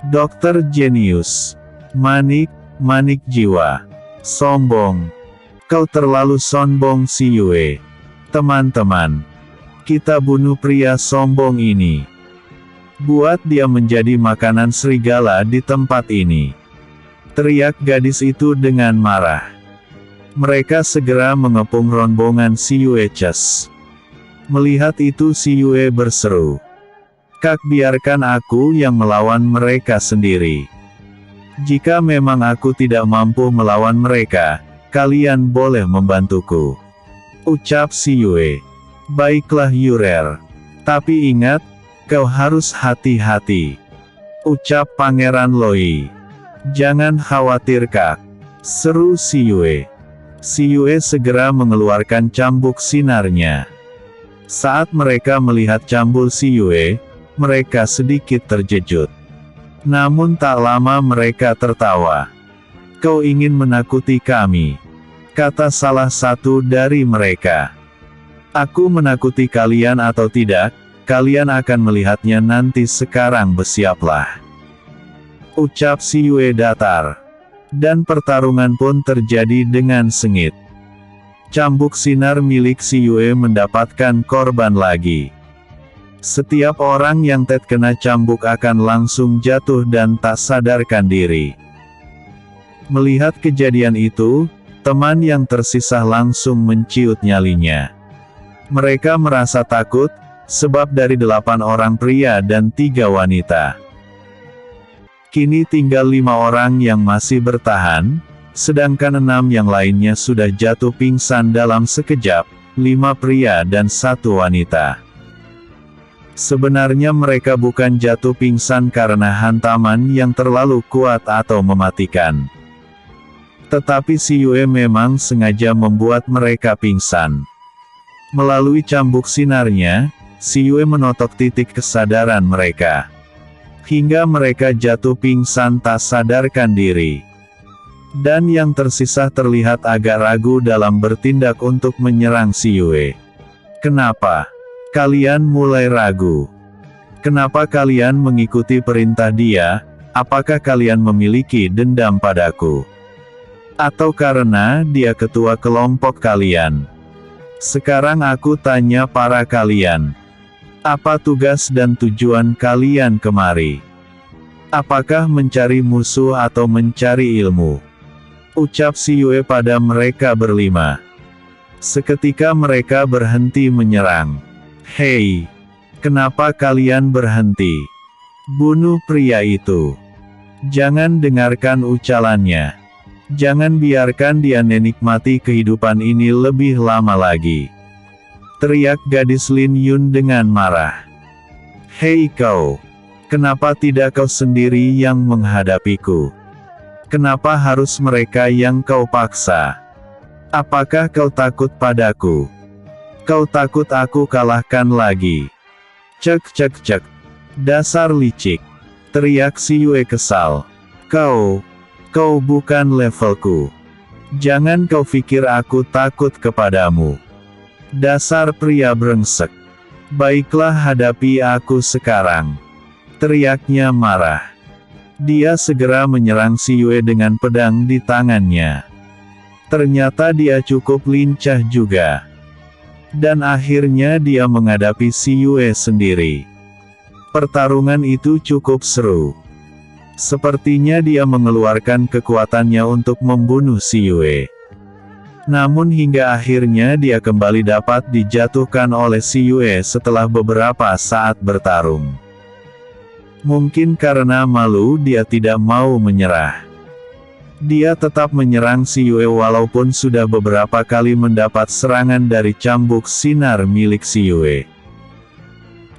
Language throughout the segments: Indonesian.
Dokter jenius. Manik, manik jiwa. Sombong. Kau terlalu sombong si Yue. Teman-teman. Kita bunuh pria sombong ini. Buat dia menjadi makanan serigala di tempat ini. Teriak gadis itu dengan marah. Mereka segera mengepung rombongan si Yue Ches. Melihat itu si Yue berseru. Kak, biarkan aku yang melawan mereka sendiri. Jika memang aku tidak mampu melawan mereka, kalian boleh membantuku. Ucap si Yue. Baiklah Yurer. Tapi ingat, kau harus hati-hati. Ucap Pangeran Loi. Jangan khawatir Kak. Seru si Yue. Si Yue segera mengeluarkan cambuk sinarnya. Saat mereka melihat cambuk si Yue, mereka sedikit terkejut. Namun tak lama mereka tertawa. Kau ingin menakuti kami? Kata salah satu dari mereka. Aku menakuti kalian atau tidak, kalian akan melihatnya nanti, sekarang bersiaplah. Ucap si Yue datar. Dan pertarungan pun terjadi dengan sengit. Cambuk sinar milik si Yue mendapatkan korban lagi. Setiap orang yang terkena cambuk akan langsung jatuh dan tak sadarkan diri. Melihat kejadian itu, teman yang tersisa langsung menciut nyalinya. Mereka merasa takut, sebab dari 8 orang pria dan 3 wanita. Kini tinggal 5 orang yang masih bertahan, sedangkan 6 yang lainnya sudah jatuh pingsan dalam sekejap, 5 pria dan 1 wanita. Sebenarnya mereka bukan jatuh pingsan karena hantaman yang terlalu kuat atau mematikan. Tetapi si Yue memang sengaja membuat mereka pingsan. Melalui cambuk sinarnya, si Yue menotok titik kesadaran mereka. Hingga mereka jatuh pingsan tak sadarkan diri. Dan yang tersisa terlihat agak ragu dalam bertindak untuk menyerang si Yue. Kenapa? Kalian mulai ragu. Kenapa kalian mengikuti perintah dia? Apakah kalian memiliki dendam padaku? Atau karena dia ketua kelompok kalian? Sekarang aku tanya para kalian. Apa tugas dan tujuan kalian kemari? Apakah mencari musuh atau mencari ilmu? Ucap si Yue pada mereka berlima. Seketika mereka berhenti menyerang. Hei! Kenapa kalian berhenti? Bunuh pria itu. Jangan dengarkan ucalannya. Jangan biarkan dia menikmati kehidupan ini lebih lama lagi. Teriak gadis Lin Yun dengan marah. Hei kau! Kenapa tidak kau sendiri yang menghadapiku? Kenapa harus mereka yang kau paksa? Apakah kau takut padaku? Kau takut aku kalahkan lagi? Cek cek cek. Dasar licik. Teriak si Yue kesal. Kau bukan levelku. Jangan kau pikir aku takut kepadamu. Dasar pria brengsek. Baiklah, hadapi aku sekarang. Teriaknya marah. Dia segera menyerang si Yue dengan pedang di tangannya. Ternyata dia cukup lincah juga. Dan akhirnya dia menghadapi si Yue sendiri. Pertarungan itu cukup seru. Sepertinya dia mengeluarkan kekuatannya untuk membunuh si Yue. Namun hingga akhirnya dia kembali dapat dijatuhkan oleh si Yue setelah beberapa saat bertarung. Mungkin karena malu dia tidak mau menyerah. Dia tetap menyerang si Yue walaupun sudah beberapa kali mendapat serangan dari cambuk sinar milik si Yue.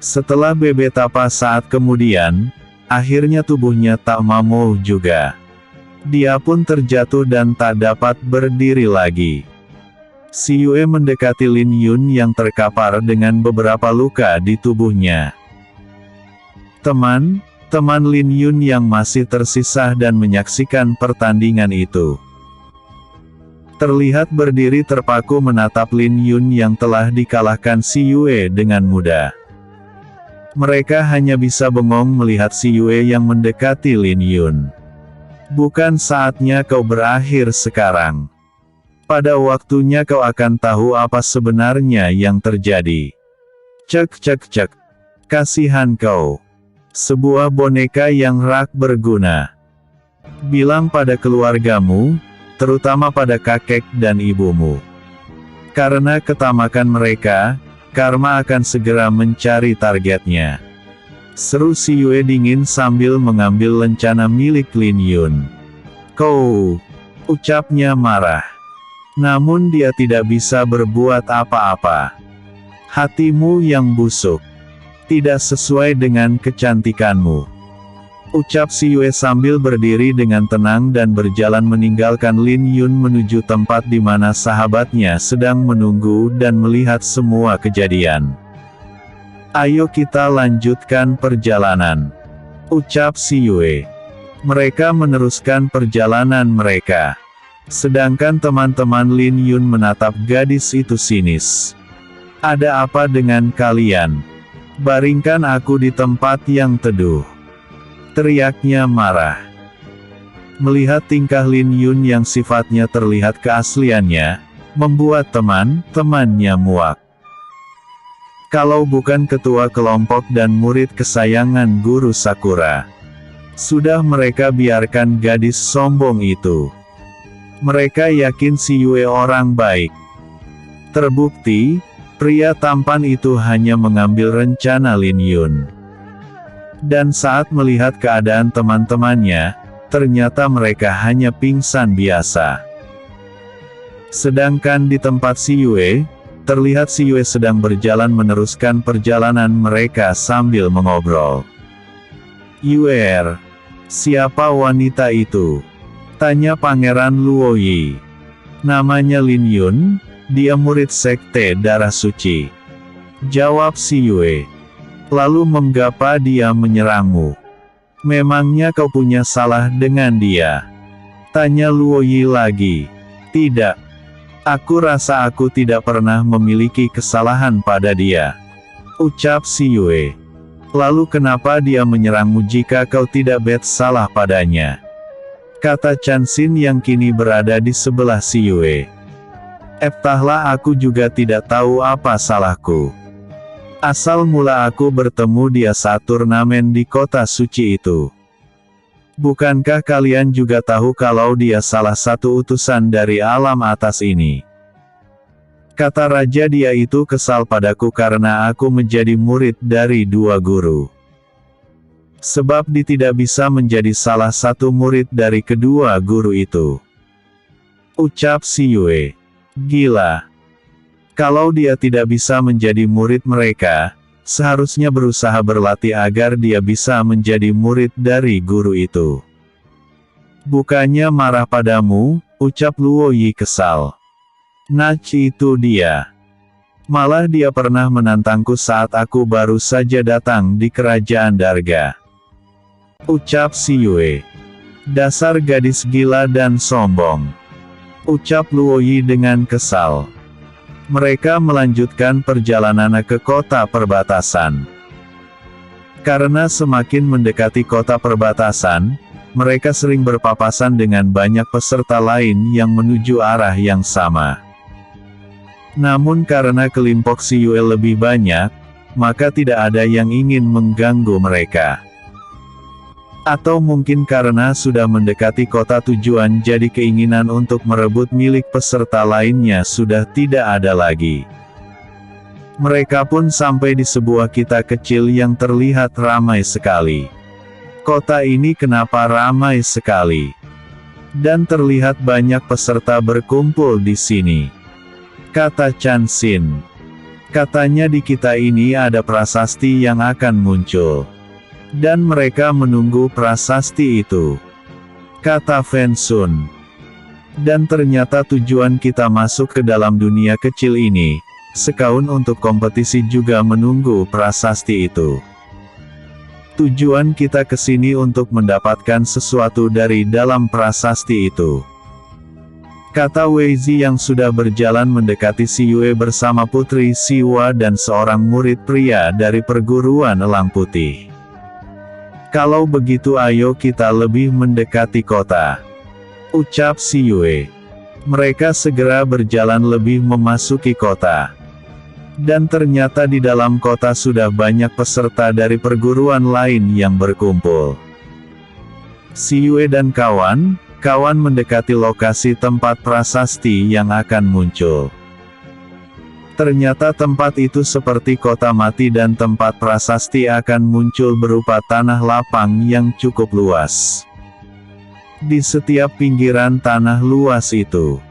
Setelah beberapa saat kemudian, akhirnya tubuhnya tak mampu juga. Dia pun terjatuh dan tak dapat berdiri lagi. Si Yue mendekati Lin Yun yang terkapar dengan beberapa luka di tubuhnya. Teman Lin Yun yang masih tersisa dan menyaksikan pertandingan itu. Terlihat berdiri terpaku menatap Lin Yun yang telah dikalahkan si Yue dengan mudah. Mereka hanya bisa bengong melihat si Yue yang mendekati Lin Yun. Bukan saatnya kau berakhir sekarang. Pada waktunya kau akan tahu apa sebenarnya yang terjadi. Cek cek cek. Kasihan kau. Sebuah boneka yang rak berguna. Bilang pada keluargamu, terutama pada kakek dan ibumu. Karena ketamakan mereka, karma akan segera mencari targetnya. Seru si Yue dingin sambil mengambil lencana milik Lin Yun. Kau, ucapnya marah. Namun dia tidak bisa berbuat apa-apa. Hatimu yang busuk. Tidak sesuai dengan kecantikanmu. Ucap si Yue sambil berdiri dengan tenang dan berjalan meninggalkan Lin Yun menuju tempat di mana sahabatnya sedang menunggu dan melihat semua kejadian. Ayo kita lanjutkan perjalanan. Ucap si Yue. Mereka meneruskan perjalanan mereka. Sedangkan teman-teman Lin Yun menatap gadis itu sinis. Ada apa dengan kalian? Baringkan aku di tempat yang teduh. Teriaknya marah. Melihat tingkah Lin Yun yang sifatnya terlihat keasliannya, membuat teman-temannya muak. Kalau bukan ketua kelompok dan murid kesayangan guru Sakura, sudah mereka biarkan gadis sombong itu. Mereka yakin si Yue orang baik. Terbukti, pria tampan itu hanya mengambil rencana Lin Yun. Dan saat melihat keadaan teman-temannya, ternyata mereka hanya pingsan biasa. Sedangkan di tempat si Yue, terlihat si Yue sedang berjalan meneruskan perjalanan mereka sambil mengobrol. Yue, siapa wanita itu? Tanya Pangeran Luoyi. Namanya Lin Yun, dia murid sekte darah suci. Jawab si Yue. Lalu mengapa dia menyerangmu? Memangnya kau punya salah dengan dia? Tanya Luoyi lagi. Tidak. Aku rasa aku tidak pernah memiliki kesalahan pada dia. Ucap si Yue. Lalu kenapa dia menyerangmu jika kau tidak bersalah padanya? Kata Chanxin yang kini berada di sebelah si Yue. Entahlah, aku juga tidak tahu apa salahku. Asal mula aku bertemu dia saat turnamen di kota suci itu. Bukankah kalian juga tahu kalau dia salah satu utusan dari alam atas ini? Kata raja, dia itu kesal padaku karena aku menjadi murid dari dua guru. Sebab dia tidak bisa menjadi salah satu murid dari kedua guru itu. Ucap si Yue. Gila. Kalau dia tidak bisa menjadi murid mereka, seharusnya berusaha berlatih agar dia bisa menjadi murid dari guru itu. Bukannya marah padamu, ucap Luoyi kesal. Nah, itu dia. Malah dia pernah menantangku saat aku baru saja datang di kerajaan Darga. Ucap si Yue. Dasar gadis gila dan sombong. Ucap Luoyi dengan kesal. Mereka melanjutkan perjalanan ke kota perbatasan. Karena semakin mendekati kota perbatasan, mereka sering berpapasan dengan banyak peserta lain yang menuju arah yang sama. Namun karena kelompok si Yue lebih banyak, maka tidak ada yang ingin mengganggu mereka. Atau mungkin karena sudah mendekati kota tujuan, jadi keinginan untuk merebut milik peserta lainnya sudah tidak ada lagi. Mereka pun sampai di sebuah kota kecil yang terlihat ramai sekali. Kota ini kenapa ramai sekali? Dan terlihat banyak peserta berkumpul di sini. Kata Chanxin. Katanya di kota ini ada prasasti yang akan muncul. Dan mereka menunggu prasasti itu. Kata Fen Sun. Dan ternyata tujuan kita masuk ke dalam dunia kecil ini, sekaun untuk kompetisi juga menunggu prasasti itu. Tujuan kita ke sini untuk mendapatkan sesuatu dari dalam prasasti itu. kata Wei Zi yang sudah berjalan mendekati Si Yue bersama Putri Siwa dan seorang murid pria dari perguruan Elang Putih. Kalau begitu ayo kita lebih mendekati kota, ucap Si Yue. Mereka segera berjalan lebih memasuki kota. Dan ternyata di dalam kota sudah banyak peserta dari perguruan lain yang berkumpul. Si Yue dan kawan mendekati lokasi tempat prasasti yang akan muncul. Ternyata tempat itu seperti kota mati dan tempat prasasti akan muncul berupa tanah lapang yang cukup luas. Di setiap pinggiran tanah luas itu,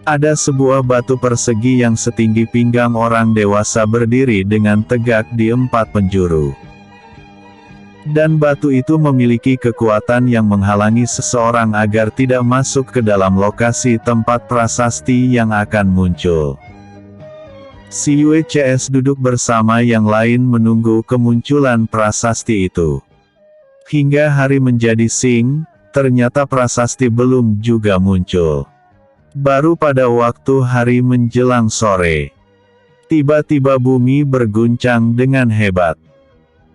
ada sebuah batu persegi yang setinggi pinggang orang dewasa berdiri dengan tegak di 4 penjuru. Dan batu itu memiliki kekuatan yang menghalangi seseorang agar tidak masuk ke dalam lokasi tempat prasasti yang akan muncul. Si Yue CS duduk bersama yang lain menunggu kemunculan prasasti itu. Hingga hari menjadi siang, ternyata prasasti belum juga muncul. Baru pada waktu hari menjelang sore, tiba-tiba bumi berguncang dengan hebat,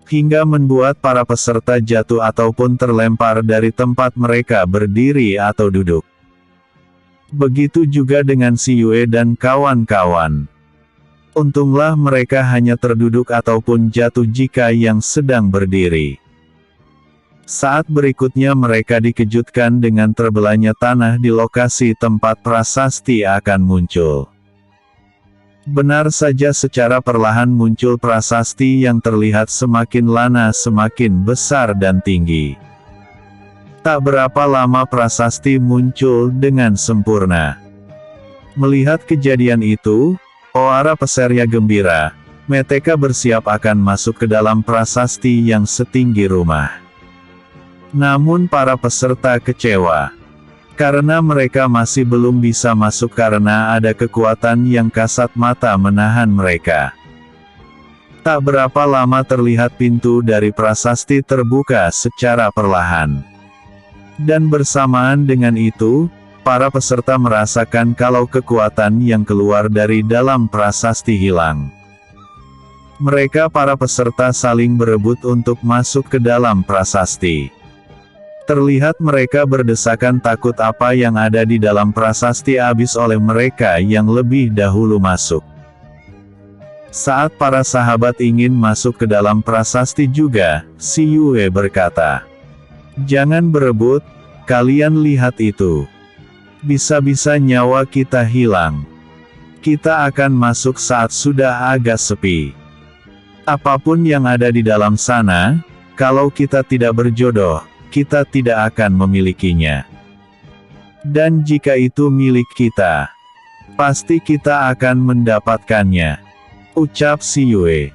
hingga membuat para peserta jatuh ataupun terlempar dari tempat mereka berdiri atau duduk. Begitu juga dengan Si Yue dan kawan-kawan. Untunglah mereka hanya terduduk ataupun jatuh jika yang sedang berdiri. Saat berikutnya mereka dikejutkan dengan terbelahnya tanah di lokasi tempat prasasti akan muncul. Benar saja secara perlahan muncul prasasti yang terlihat semakin lana semakin besar dan tinggi. Tak berapa lama prasasti muncul dengan sempurna. Melihat kejadian itu, Oara pesernya gembira, mereka bersiap akan masuk ke dalam prasasti yang setinggi rumah. Namun para peserta kecewa. Karena mereka masih belum bisa masuk karena ada kekuatan yang kasat mata menahan mereka. Tak berapa lama terlihat pintu dari prasasti terbuka secara perlahan. Dan bersamaan dengan itu, para peserta merasakan kalau kekuatan yang keluar dari dalam prasasti hilang. Mereka para peserta saling berebut untuk masuk ke dalam prasasti. Terlihat mereka berdesakan takut apa yang ada di dalam prasasti habis oleh mereka yang lebih dahulu masuk. Saat para sahabat ingin masuk ke dalam prasasti juga, Si Yue berkata, "Jangan berebut, kalian lihat itu. Bisa-bisa nyawa kita hilang. Kita akan masuk saat sudah agak sepi. Apapun yang ada di dalam sana, kalau kita tidak berjodoh, kita tidak akan memilikinya. Dan jika itu milik kita, pasti kita akan mendapatkannya," ucap Si Yue.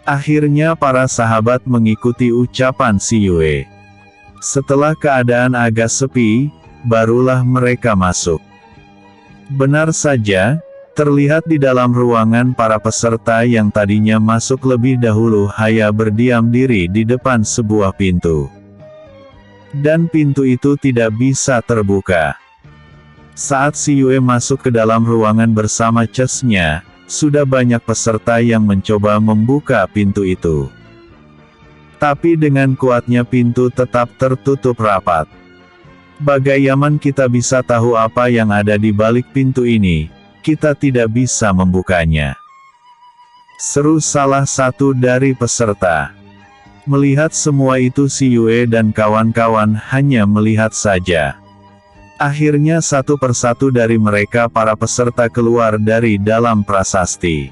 Akhirnya para sahabat mengikuti ucapan Si Yue. Setelah keadaan agak sepi, barulah mereka masuk. Benar saja, terlihat di dalam ruangan para peserta yang tadinya masuk lebih dahulu hanya berdiam diri di depan sebuah pintu. Dan pintu itu tidak bisa terbuka. Saat Si Yue masuk ke dalam ruangan bersama Chesnya, sudah banyak peserta yang mencoba membuka pintu itu. Tapi dengan kuatnya pintu tetap tertutup rapat. Bagaimana kita bisa tahu apa yang ada di balik pintu ini? Kita tidak bisa membukanya, seru salah satu dari peserta. Melihat semua itu Si Yue dan kawan-kawan hanya melihat saja. Akhirnya satu persatu dari mereka para peserta keluar dari dalam prasasti.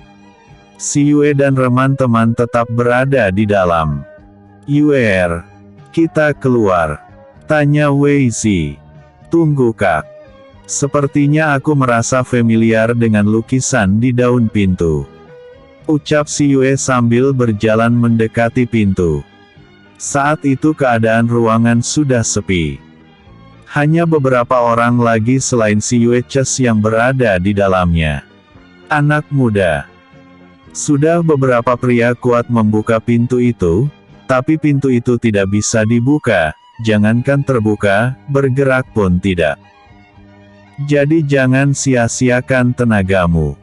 Si Yue dan teman-teman tetap berada di dalam. "Yue, kita keluar," tanya Wei Zi. "Tunggu Kak. Sepertinya aku merasa familiar dengan lukisan di daun pintu," ucap Si Yue sambil berjalan mendekati pintu. Saat itu keadaan ruangan sudah sepi. Hanya beberapa orang lagi selain Si Yue Ches yang berada di dalamnya. Anak muda. Sudah beberapa pria kuat membuka pintu itu, tapi pintu itu tidak bisa dibuka, jangankan terbuka, bergerak pun tidak. Jadi jangan sia-siakan tenagamu.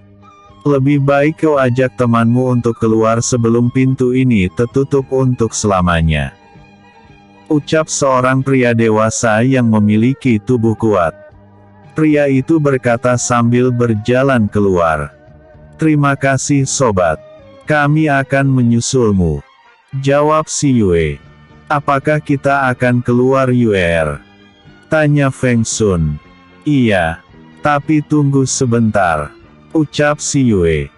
Lebih baik kau ajak temanmu untuk keluar sebelum pintu ini tertutup untuk selamanya. Ucap seorang pria dewasa yang memiliki tubuh kuat. Pria itu berkata sambil berjalan keluar. Terima kasih sobat. Kami akan menyusulmu. Jawab si Yue. Apakah kita akan keluar Yue? Tanya Feng Sun. Iya. Tapi tunggu sebentar. Ucap si Yue.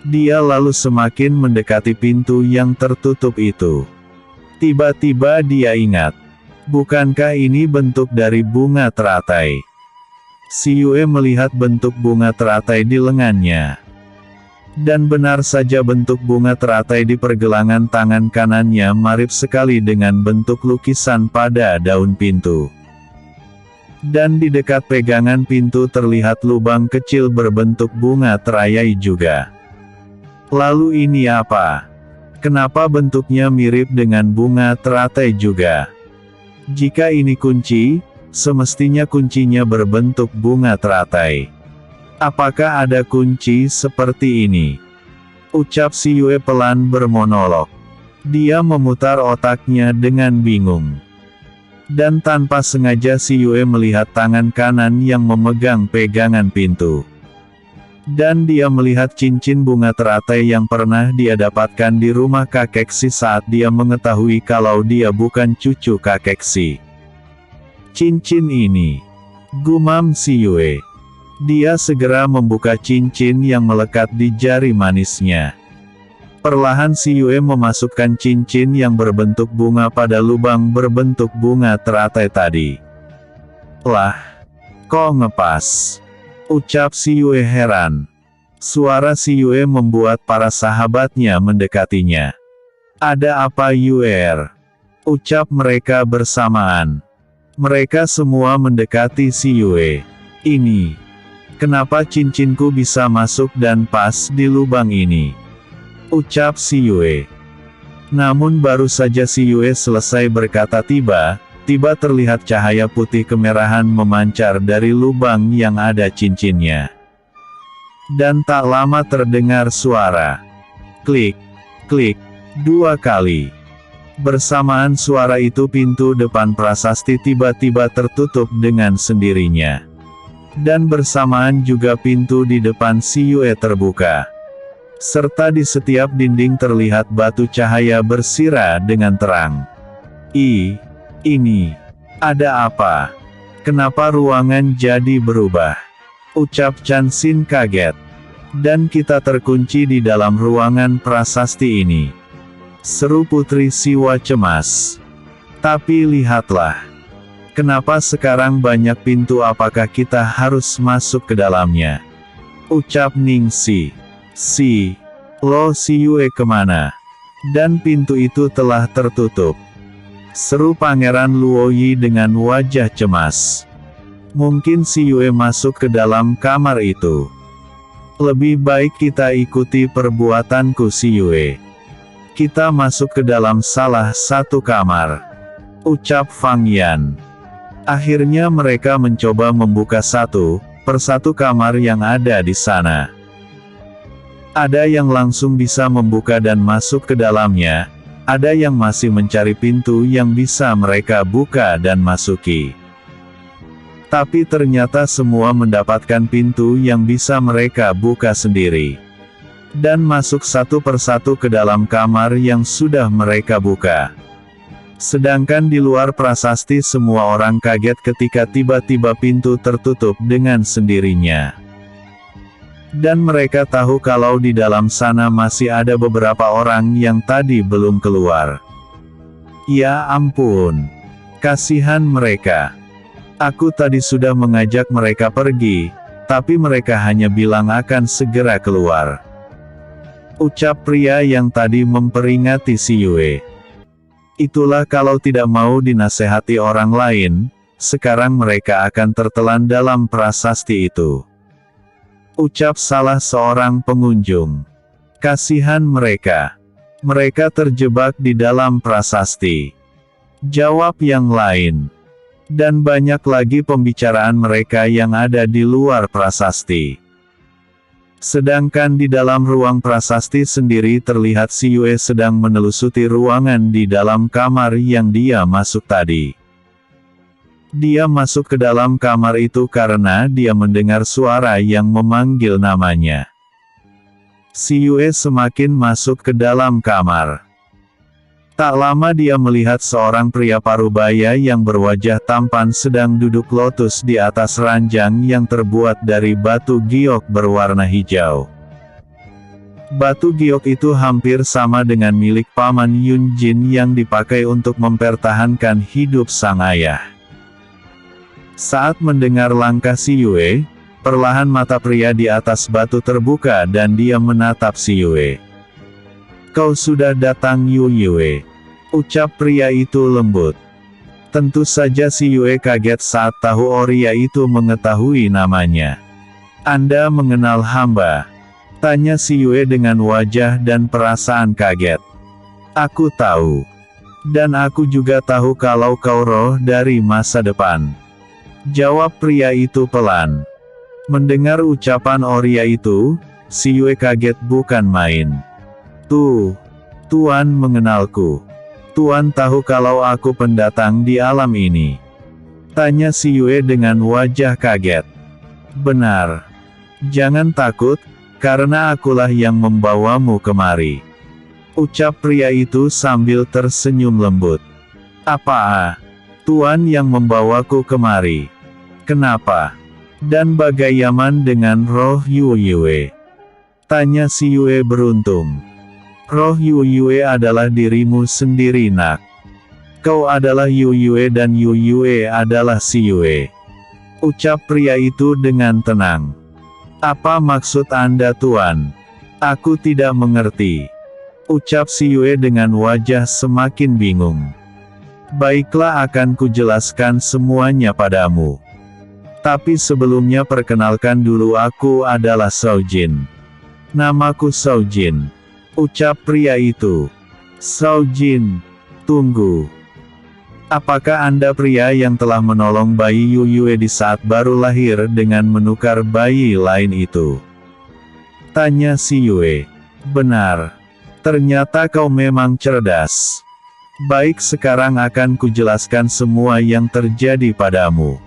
Dia lalu semakin mendekati pintu yang tertutup itu. Tiba-tiba dia ingat. Bukankah ini bentuk dari bunga teratai? Si Yue melihat bentuk bunga teratai di lengannya. Dan benar saja bentuk bunga teratai di pergelangan tangan kanannya mirip sekali dengan bentuk lukisan pada daun pintu. Dan di dekat pegangan pintu terlihat lubang kecil berbentuk bunga teratai juga. Lalu ini apa? Kenapa bentuknya mirip dengan bunga teratai juga? Jika ini kunci, semestinya kuncinya berbentuk bunga teratai. Apakah ada kunci seperti ini? Ucap si Yue pelan bermonolog. Dia memutar otaknya dengan bingung. Dan tanpa sengaja si Yue melihat tangan kanan yang memegang pegangan pintu. Dan dia melihat cincin bunga teratai yang pernah dia dapatkan di rumah kakek Si saat dia mengetahui kalau dia bukan cucu kakek Si. Cincin ini. Gumam si Yue. Dia segera membuka cincin yang melekat di jari manisnya. Perlahan si Yue memasukkan cincin yang berbentuk bunga pada lubang berbentuk bunga teratai tadi. Lah, kok ngepas? Ucap si Yue heran. Suara si Yue membuat para sahabatnya mendekatinya. Ada apa Yue? Ucap mereka bersamaan. Mereka semua mendekati si Yue. Ini. Kenapa cincinku bisa masuk dan pas di lubang ini? Ucap si Yue. Namun baru saja si Yue selesai berkata tiba terlihat cahaya putih kemerahan memancar dari lubang yang ada cincinnya. Dan tak lama terdengar suara. Klik, klik, 2 kali. Bersamaan suara itu pintu depan prasasti tiba-tiba tertutup dengan sendirinya. Dan bersamaan juga pintu di depan si Yue terbuka. Serta di setiap dinding terlihat batu cahaya bersirah dengan terang. Ini, ada apa? Kenapa ruangan jadi berubah? Ucap Chan Xin kaget. Dan kita terkunci di dalam ruangan prasasti ini. Seru Putri Siwa cemas. Tapi lihatlah. Kenapa sekarang banyak pintu, apakah kita harus masuk ke dalamnya? Ucap Ning Si. Lo si Yue kemana? Dan pintu itu telah tertutup. Seru Pangeran Luoyi dengan wajah cemas. Mungkin si Yue masuk ke dalam kamar itu. Lebih baik kita ikuti perbuatanku si Yue. Kita masuk ke dalam salah satu kamar. Ucap Fang Yan. Akhirnya mereka mencoba membuka satu persatu kamar yang ada di sana. Ada yang langsung bisa membuka dan masuk ke dalamnya. Ada yang masih mencari pintu yang bisa mereka buka dan masuki. Tapi ternyata semua mendapatkan pintu yang bisa mereka buka sendiri. Dan masuk satu persatu ke dalam kamar yang sudah mereka buka. Sedangkan di luar prasasti semua orang kaget ketika tiba-tiba pintu tertutup dengan sendirinya. Dan mereka tahu kalau di dalam sana masih ada beberapa orang yang tadi belum keluar. Ya ampun. Kasihan mereka. Aku tadi sudah mengajak mereka pergi, tapi mereka hanya bilang akan segera keluar. Ucap pria yang tadi memperingati si Yue. Itulah kalau tidak mau dinasehati orang lain, sekarang mereka akan tertelan dalam prasasti itu. Ucap salah seorang pengunjung. Kasihan mereka. Mereka terjebak di dalam prasasti. Jawab yang lain. Dan banyak lagi pembicaraan mereka yang ada di luar prasasti. Sedangkan di dalam ruang prasasti sendiri terlihat si Yue sedang menelusuri ruangan di dalam kamar yang dia masuk tadi. Dia masuk ke dalam kamar itu karena dia mendengar suara yang memanggil namanya. Si Yue semakin masuk ke dalam kamar. Tak lama dia melihat seorang pria parubaya yang berwajah tampan sedang duduk lotus di atas ranjang yang terbuat dari batu giok berwarna hijau. Batu giok itu hampir sama dengan milik paman Yun Jin yang dipakai untuk mempertahankan hidup sang ayah. Saat mendengar langkah si Yue, perlahan mata pria di atas batu terbuka dan dia menatap si Yue. "Kau sudah datang Yue," ucap pria itu lembut. Tentu saja si Yue kaget saat tahu Oria itu mengetahui namanya. "Anda mengenal hamba?" tanya si Yue dengan wajah dan perasaan kaget. "Aku tahu. Dan aku juga tahu kalau kau roh dari masa depan," jawab pria itu pelan. Mendengar ucapan Oria itu, si Yue kaget bukan main. Tuan mengenalku. Tuan tahu kalau aku pendatang di alam ini?" tanya si Yue dengan wajah kaget. "Benar. Jangan takut, karena akulah yang membawamu kemari," ucap pria itu sambil tersenyum lembut. "Apa? Tuan yang membawaku kemari? Kenapa? Dan bagaimana dengan roh Yue?" tanya si Yue beruntung. "Roh Yue adalah dirimu sendiri nak. Kau adalah Yue dan Yue adalah si Yue," ucap pria itu dengan tenang. "Apa maksud Anda Tuan? Aku tidak mengerti," ucap si Yue dengan wajah semakin bingung. "Baiklah, akan kujelaskan semuanya padamu. Tapi sebelumnya perkenalkan dulu, aku adalah Shao Jin. Namaku Shao Jin," ucap pria itu. "Shao Jin, tunggu. Apakah Anda pria yang telah menolong bayi Yue di saat baru lahir dengan menukar bayi lain itu?" tanya si Yue. "Benar. Ternyata kau memang cerdas. Baik, sekarang akan kujelaskan semua yang terjadi padamu.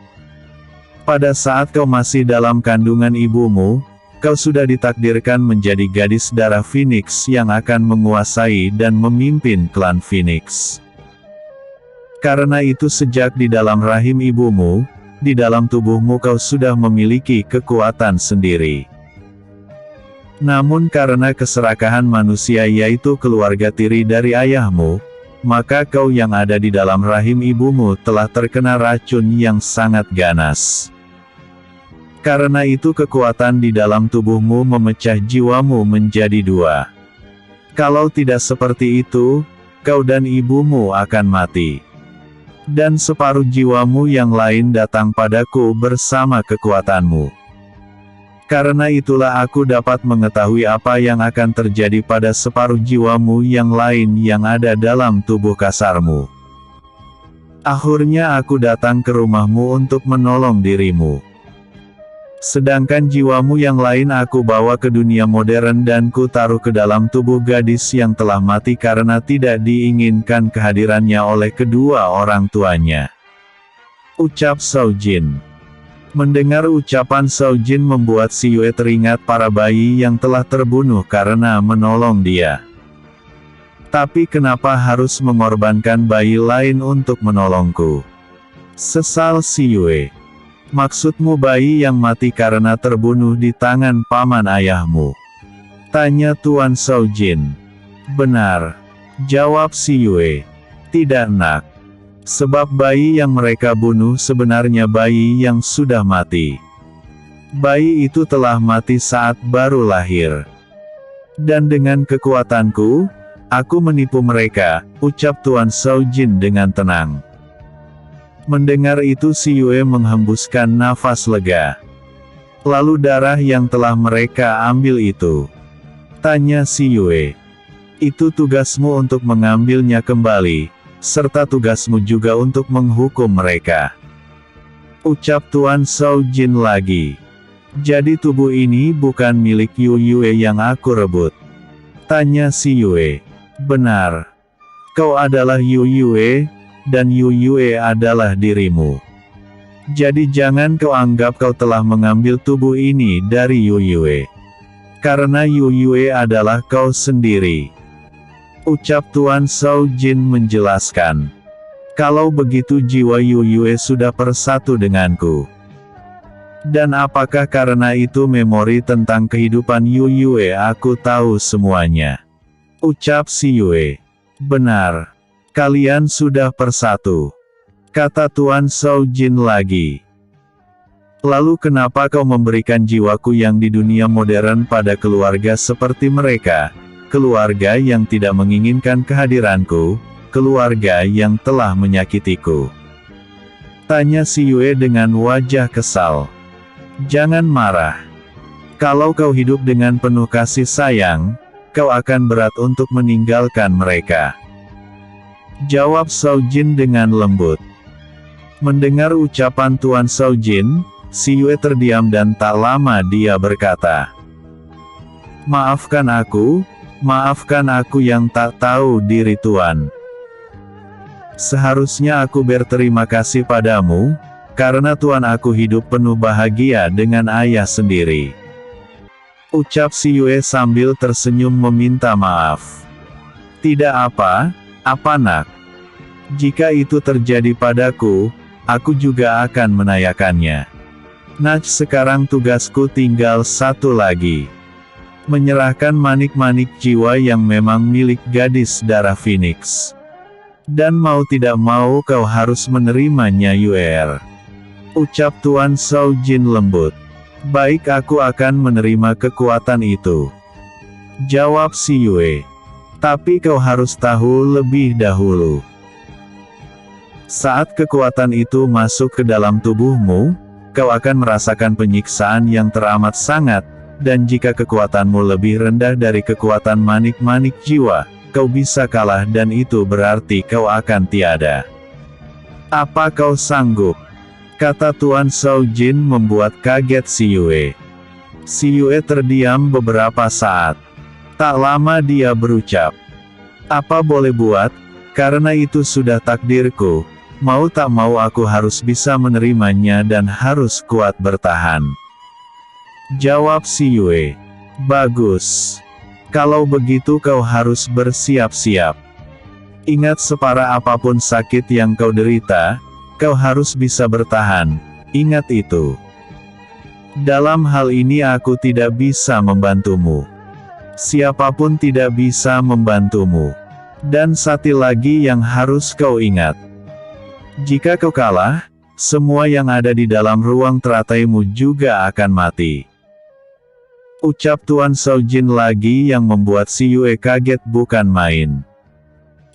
Pada saat kau masih dalam kandungan ibumu, kau sudah ditakdirkan menjadi gadis darah Phoenix yang akan menguasai dan memimpin klan Phoenix. Karena itu sejak di dalam rahim ibumu, di dalam tubuhmu kau sudah memiliki kekuatan sendiri. Namun karena keserakahan manusia yaitu keluarga tiri dari ayahmu, maka kau yang ada di dalam rahim ibumu telah terkena racun yang sangat ganas. Karena itu kekuatan di dalam tubuhmu memecah jiwamu menjadi dua. Kalau tidak seperti itu, kau dan ibumu akan mati. Dan separuh jiwamu yang lain datang padaku bersama kekuatanmu. Karena itulah aku dapat mengetahui apa yang akan terjadi pada separuh jiwamu yang lain yang ada dalam tubuh kasarmu. Akhirnya aku datang ke rumahmu untuk menolong dirimu. Sedangkan jiwamu yang lain aku bawa ke dunia modern dan ku taruh ke dalam tubuh gadis yang telah mati karena tidak diinginkan kehadirannya oleh kedua orang tuanya," ucap Shao Jin. Mendengar ucapan Shao Jin membuat si Yue teringat para bayi yang telah terbunuh karena menolong dia. "Tapi kenapa harus mengorbankan bayi lain untuk menolongku?" sesal si Yue. "Maksudmu bayi yang mati karena terbunuh di tangan paman ayahmu?" tanya Tuan Shao Jin. "Benar," jawab si Yue. "Tidak nak. Sebab bayi yang mereka bunuh sebenarnya bayi yang sudah mati. Bayi itu telah mati saat baru lahir. Dan dengan kekuatanku, aku menipu mereka," ucap Tuan Shao Jin dengan tenang. Mendengar itu si Yue menghembuskan nafas lega. "Lalu darah yang telah mereka ambil itu?" tanya si Yue. "Itu tugasmu untuk mengambilnya kembali, serta tugasmu juga untuk menghukum mereka," Ucap Tuan Shao Jin lagi. Jadi tubuh ini bukan milik Yu Yue yang aku rebut? Tanya si Yue. Benar. Kau adalah Yu Yue, dan Yu Yue adalah dirimu. Jadi jangan kau anggap kau telah mengambil tubuh ini dari Yu Yue. Karena Yu Yue adalah kau sendiri. Ucap Tuan Shao Jin menjelaskan. Kalau begitu jiwa Yu Yue sudah persatu denganku. Dan apakah karena itu memori tentang kehidupan Yu Yue aku tahu semuanya? Ucap si Yue. Benar. Kalian sudah persatu. Kata Tuan Shao Jin lagi. Lalu kenapa kau memberikan jiwaku yang di dunia modern pada keluarga seperti mereka? Keluarga yang tidak menginginkan kehadiranku, keluarga yang telah menyakitiku. Tanya si Yue dengan wajah kesal. Jangan marah. Kalau kau hidup dengan penuh kasih sayang, kau akan berat untuk meninggalkan mereka. Jawab Shao Jin dengan lembut. Mendengar ucapan Tuan Shao Jin, si Yue terdiam dan tak lama dia berkata. Maafkan aku yang tak tahu diri Tuan. Seharusnya aku berterima kasih padamu, karena Tuan aku hidup penuh bahagia dengan ayah sendiri. Ucap si Yue sambil tersenyum meminta maaf. Tidak apa nak. Jika itu terjadi padaku, aku juga akan menanyakannya. Nah, sekarang tugasku tinggal satu lagi. Menyerahkan manik-manik jiwa yang memang milik gadis darah Phoenix. Dan mau tidak mau kau harus menerimanya Yuer. Ucap Tuan Shao Jin lembut. Baik, aku akan menerima kekuatan itu. Jawab si Yue. Tapi kau harus tahu lebih dahulu. Saat kekuatan itu masuk ke dalam tubuhmu, kau akan merasakan penyiksaan yang teramat sangat, dan jika kekuatanmu lebih rendah dari kekuatan manik-manik jiwa, kau bisa kalah dan itu berarti kau akan tiada. Apa kau sanggup? Kata Tuan Shao Jin membuat kaget si Yue. Si Yue terdiam beberapa saat. Tak lama dia berucap. Apa boleh buat, karena itu sudah takdirku, mau tak mau aku harus bisa menerimanya dan harus kuat bertahan. Jawab si Yue. Bagus. Kalau begitu kau harus bersiap-siap. Ingat, separah apapun sakit yang kau derita, kau harus bisa bertahan. Ingat itu. Dalam hal ini aku tidak bisa membantumu. Siapapun tidak bisa membantumu. Dan satu lagi yang harus kau ingat. Jika kau kalah, semua yang ada di dalam ruang terataimu juga akan mati. Ucap Tuan Shao Jin lagi yang membuat si Yue kaget bukan main.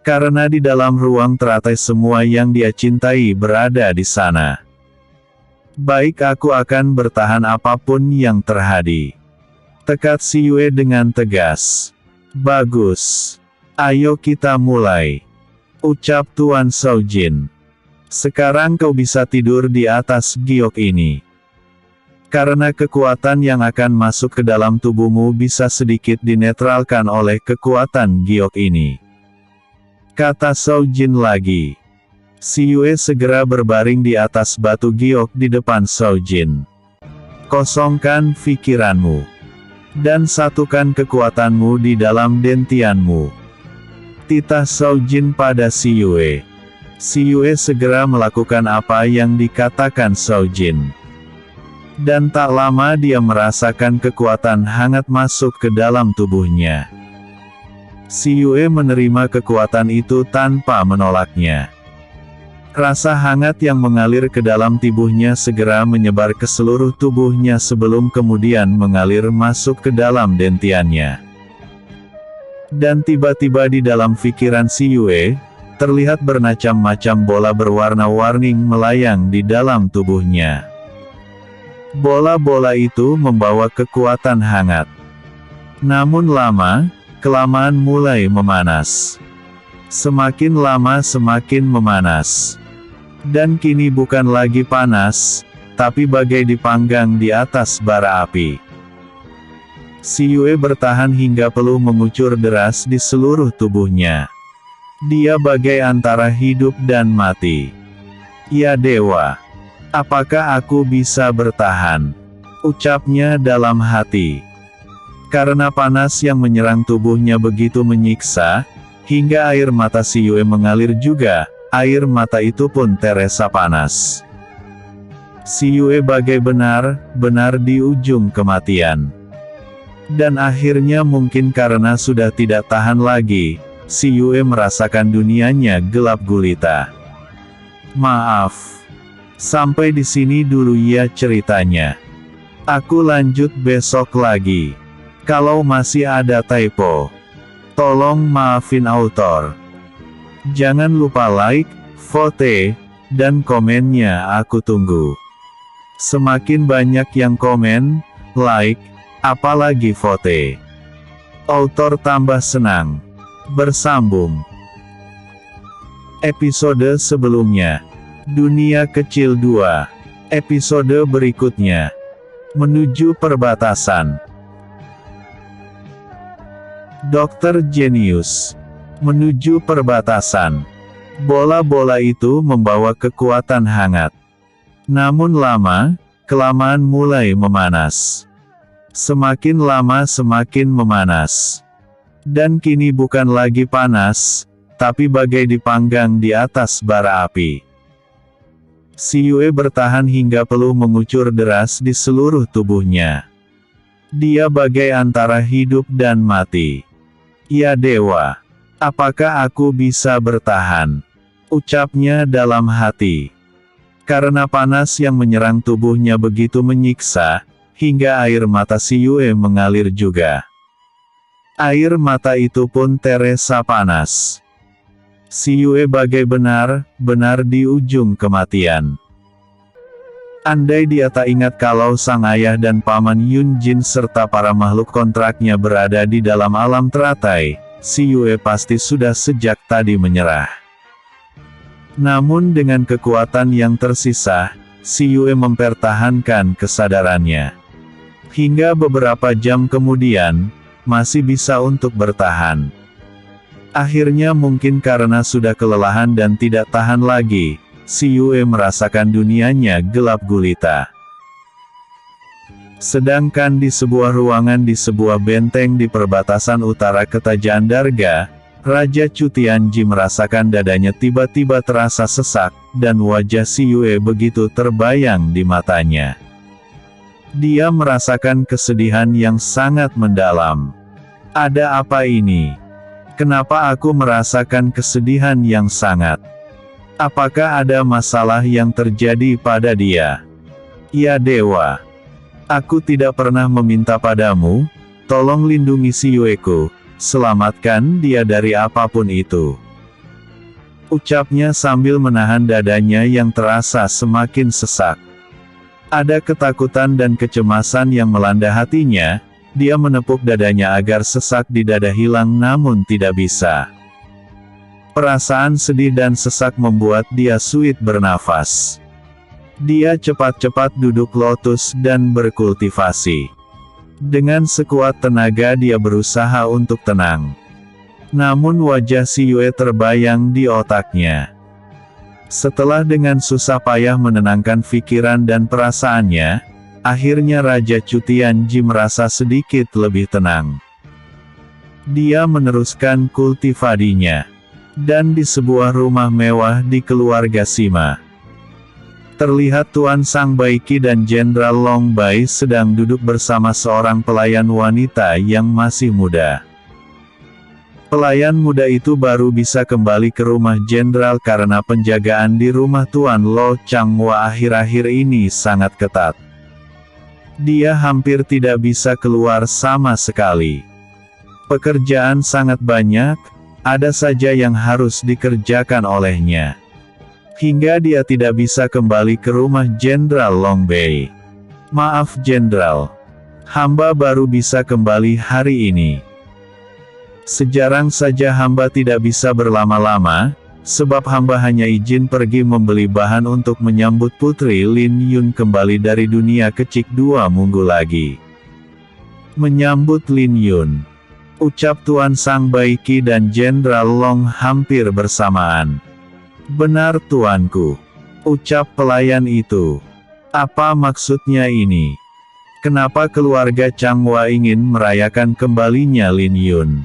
Karena di dalam ruang teratai semua yang dia cintai berada di sana. Baik, aku akan bertahan apapun yang terjadi. Tekad si Yue dengan tegas. Bagus. Ayo kita mulai. Ucap Tuan Shao Jin. Sekarang kau bisa tidur di atas giok ini. Karena kekuatan yang akan masuk ke dalam tubuhmu bisa sedikit dinetralkan oleh kekuatan giok ini. Kata Shao Jin lagi. Si Yue segera berbaring di atas batu giok di depan Shao Jin. Kosongkan pikiranmu. Dan satukan kekuatanmu di dalam dentianmu. Titah Shao Jin pada si Yue. Si Yue segera melakukan apa yang dikatakan Shao Jin. Dan tak lama dia merasakan kekuatan hangat masuk ke dalam tubuhnya. Si Yue menerima kekuatan itu tanpa menolaknya. Rasa hangat yang mengalir ke dalam tubuhnya segera menyebar ke seluruh tubuhnya sebelum kemudian mengalir masuk ke dalam dentiannya. Dan tiba-tiba di dalam pikiran si Yue, terlihat bermacam-macam bola berwarna-warni melayang di dalam tubuhnya. Bola-bola itu membawa kekuatan hangat. Namun kelamaan mulai memanas. Semakin lama semakin memanas. Dan kini bukan lagi panas, tapi bagai dipanggang di atas bara api. Si Yue bertahan hingga peluh mengucur deras di seluruh tubuhnya. Dia bagai antara hidup dan mati. "Ya dewa, apakah aku bisa bertahan?" ucapnya dalam hati. Karena panas yang menyerang tubuhnya begitu menyiksa, hingga air mata si Yue mengalir juga, air mata itu pun terasa panas. Si Yue bagai benar-benar di ujung kematian. Dan akhirnya mungkin karena sudah tidak tahan lagi, si Yue merasakan dunianya gelap gulita. "Maaf. Sampai di sini dulu ya ceritanya. Aku lanjut besok lagi. Kalau masih ada typo, tolong maafin autor. Jangan lupa like, vote, dan komennya aku tunggu. Semakin banyak yang komen, like, apalagi vote, autor tambah senang." Bersambung episode sebelumnya, Dunia Kecil 2. Episode berikutnya, Menuju Perbatasan. Dokter Jenius menuju perbatasan. Bola-bola itu membawa kekuatan hangat. Namun lama-kelamaan mulai memanas. Semakin lama semakin memanas. Dan kini bukan lagi panas, tapi bagai dipanggang di atas bara api. Si Yue bertahan hingga peluh mengucur deras di seluruh tubuhnya. Dia bagai antara hidup dan mati. "Ya dewa, apakah aku bisa bertahan?" ucapnya dalam hati. Karena panas yang menyerang tubuhnya begitu menyiksa, hingga air mata si Yue mengalir juga. Air mata itu pun terasa panas. Si Yue bagai benar-benar di ujung kematian. Andai dia tak ingat kalau sang ayah dan paman Yun Jin serta para makhluk kontraknya berada di dalam alam teratai, si Yue pasti sudah sejak tadi menyerah. Namun dengan kekuatan yang tersisa, si Yue mempertahankan kesadarannya. Hingga beberapa jam kemudian, masih bisa untuk bertahan. Akhirnya mungkin karena sudah kelelahan dan tidak tahan lagi, si Yue merasakan dunianya gelap gulita. Sedangkan di sebuah ruangan di sebuah benteng di perbatasan utara Kerajaan Darga, Raja Chu Tianji merasakan dadanya tiba-tiba terasa sesak, dan wajah si Yue begitu terbayang di matanya. Dia merasakan kesedihan yang sangat mendalam. Ada apa ini? Kenapa aku merasakan kesedihan yang sangat? Apakah ada masalah yang terjadi pada dia? Ya dewa, aku tidak pernah meminta padamu, tolong lindungi si Yueku, selamatkan dia dari apapun itu. Ucapnya sambil menahan dadanya yang terasa semakin sesak. Ada ketakutan dan kecemasan yang melanda hatinya, dia menepuk dadanya agar sesak di dada hilang namun tidak bisa. Perasaan sedih dan sesak membuat dia sulit bernafas. Dia cepat-cepat duduk lotus dan berkultivasi. Dengan sekuat tenaga dia berusaha untuk tenang. Namun wajah si Yue terbayang di otaknya. Setelah dengan susah payah menenangkan pikiran dan perasaannya, akhirnya Raja Chu Tianji merasa sedikit lebih tenang. Dia meneruskan kultivasinya. Dan di sebuah rumah mewah di keluarga Sima, terlihat Tuan Sang Baiki dan Jenderal Long Bai sedang duduk bersama seorang pelayan wanita yang masih muda. Pelayan muda itu baru bisa kembali ke rumah Jenderal karena penjagaan di rumah Tuan Lo Changhua akhir-akhir ini sangat ketat. Dia hampir tidak bisa keluar sama sekali. Pekerjaan sangat banyak, ada saja yang harus dikerjakan olehnya. Hingga dia tidak bisa kembali ke rumah Jenderal Long Bai. Maaf Jenderal, hamba baru bisa kembali hari ini. Sejarang saja hamba tidak bisa berlama-lama, sebab hamba hanya izin pergi membeli bahan untuk menyambut Putri Lin Yun kembali dari dunia kecik 2 minggu lagi. Menyambut Lin Yun, ucap Tuan Sang Baiki dan Jenderal Long hampir bersamaan. Benar tuanku, ucap pelayan itu. Apa maksudnya ini? Kenapa keluarga Changhua ingin merayakan kembalinya Lin Yun?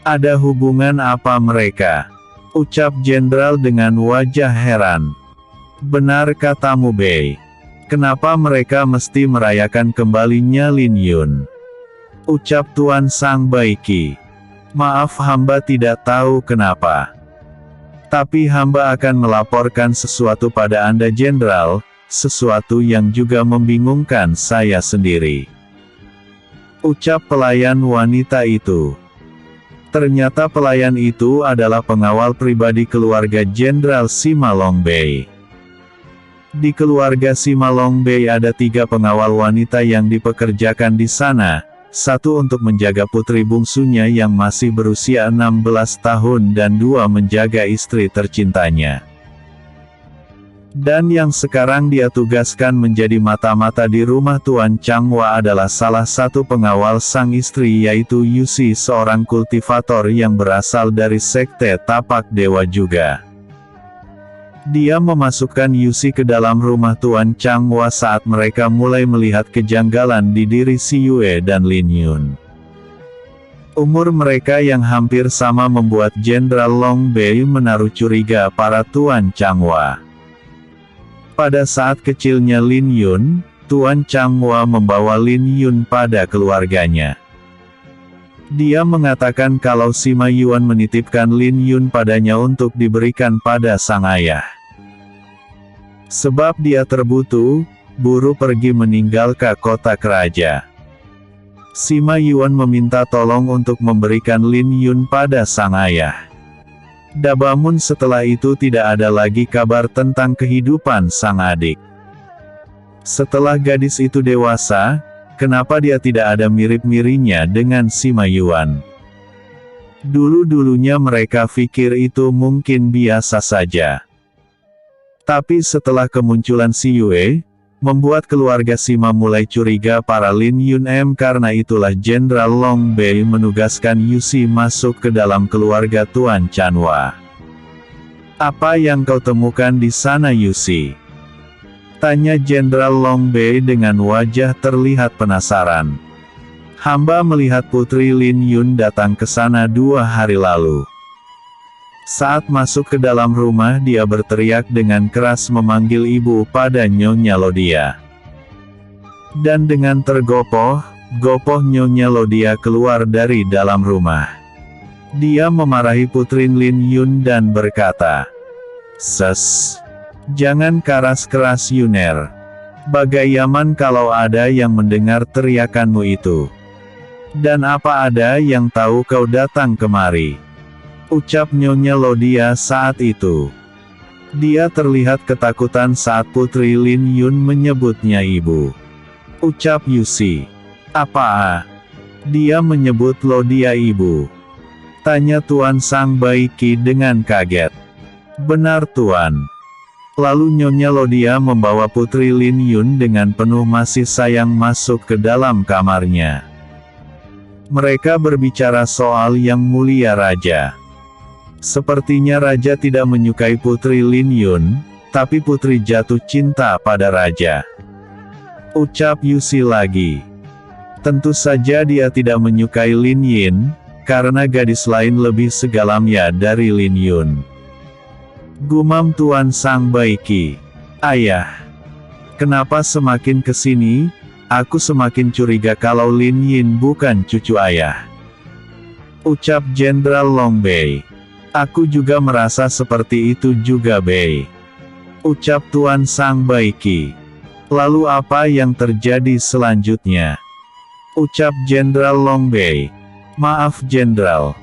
Ada hubungan apa mereka? Ucap Jenderal dengan wajah heran. Benar katamu Bei. Kenapa mereka mesti merayakan kembalinya Lin Yun? Ucap Tuan Sang Baiki. Maaf hamba tidak tahu kenapa. Tapi hamba akan melaporkan sesuatu pada Anda Jenderal, sesuatu yang juga membingungkan saya sendiri. Ucap pelayan wanita itu. Ternyata pelayan itu adalah pengawal pribadi keluarga Jenderal Sima Longbei. Di keluarga Sima Longbei ada 3 pengawal wanita yang dipekerjakan di sana. 1 untuk menjaga putri bungsunya yang masih berusia 16 tahun dan 2 menjaga istri tercintanya. Dan yang sekarang dia tugaskan menjadi mata-mata di rumah Tuan Changhua adalah salah satu pengawal sang istri yaitu Yusi, seorang kultivator yang berasal dari sekte Tapak Dewa juga. Dia memasukkan Yusi ke dalam rumah Tuan Changhua saat mereka mulai melihat kejanggalan di diri si Yue dan Lin Yun. Umur mereka yang hampir sama membuat Jenderal Longbei menaruh curiga para Tuan Changhua. Pada saat kecilnya Lin Yun, Tuan Changhua membawa Lin Yun pada keluarganya. Dia mengatakan kalau Sima Yuan menitipkan Lin Yun padanya untuk diberikan pada sang ayah. Sebab dia terburu-buru pergi meninggalkan kota keraja. Sima Yuan meminta tolong untuk memberikan Lin Yun pada sang ayah. Namun setelah itu tidak ada lagi kabar tentang kehidupan sang adik. Setelah gadis itu dewasa, kenapa dia tidak ada mirip-miripnya dengan Sima Yuan? Dulu-dulunya mereka pikir itu mungkin biasa saja. Tapi setelah kemunculan si Yue, membuat keluarga Sima mulai curiga para Lin Yun. Karena itulah Jenderal Longbei menugaskan Yusi masuk ke dalam keluarga Tuan Changhua. Apa yang kau temukan di sana Yusi? Tanya Jenderal Longbei dengan wajah terlihat penasaran. Hamba melihat Putri Lin Yun datang ke sana 2 hari lalu. Saat masuk ke dalam rumah dia berteriak dengan keras memanggil ibu pada Nyonya Lodia. Dan dengan tergopoh-gopoh Nyonya Lodia keluar dari dalam rumah. Dia memarahi Putri Lin Yun dan berkata, "Ses, jangan keras-keras Yuner. Bagaimana kalau ada yang mendengar teriakanmu itu? Dan apa ada yang tahu kau datang kemari?" Ucap Nyonya Lodia saat itu. Dia terlihat ketakutan saat Putri Lin Yun menyebutnya ibu. Ucap Yusi. Apa? Dia menyebut Lodia ibu? Tanya Tuan Sang Baiki dengan kaget. Benar Tuan. Lalu Nyonya Lodia membawa Putri Lin Yun dengan penuh kasih sayang masuk ke dalam kamarnya. Mereka berbicara soal Yang Mulia Raja. Sepertinya Raja tidak menyukai Putri Lin Yun, tapi Putri jatuh cinta pada Raja. Ucap Yusi lagi. Tentu saja dia tidak menyukai Lin Yin, karena gadis lain lebih segalamnya dari Lin Yun. Gumam Tuan Sang Baiki. Ayah. Kenapa semakin kesini, aku semakin curiga kalau Lin Yin bukan cucu ayah. Ucap Jenderal Longbei. Aku juga merasa seperti itu juga Bei. Ucap Tuan Sang Baiki. Lalu apa yang terjadi selanjutnya? Ucap Jenderal Longbei. Maaf Jenderal.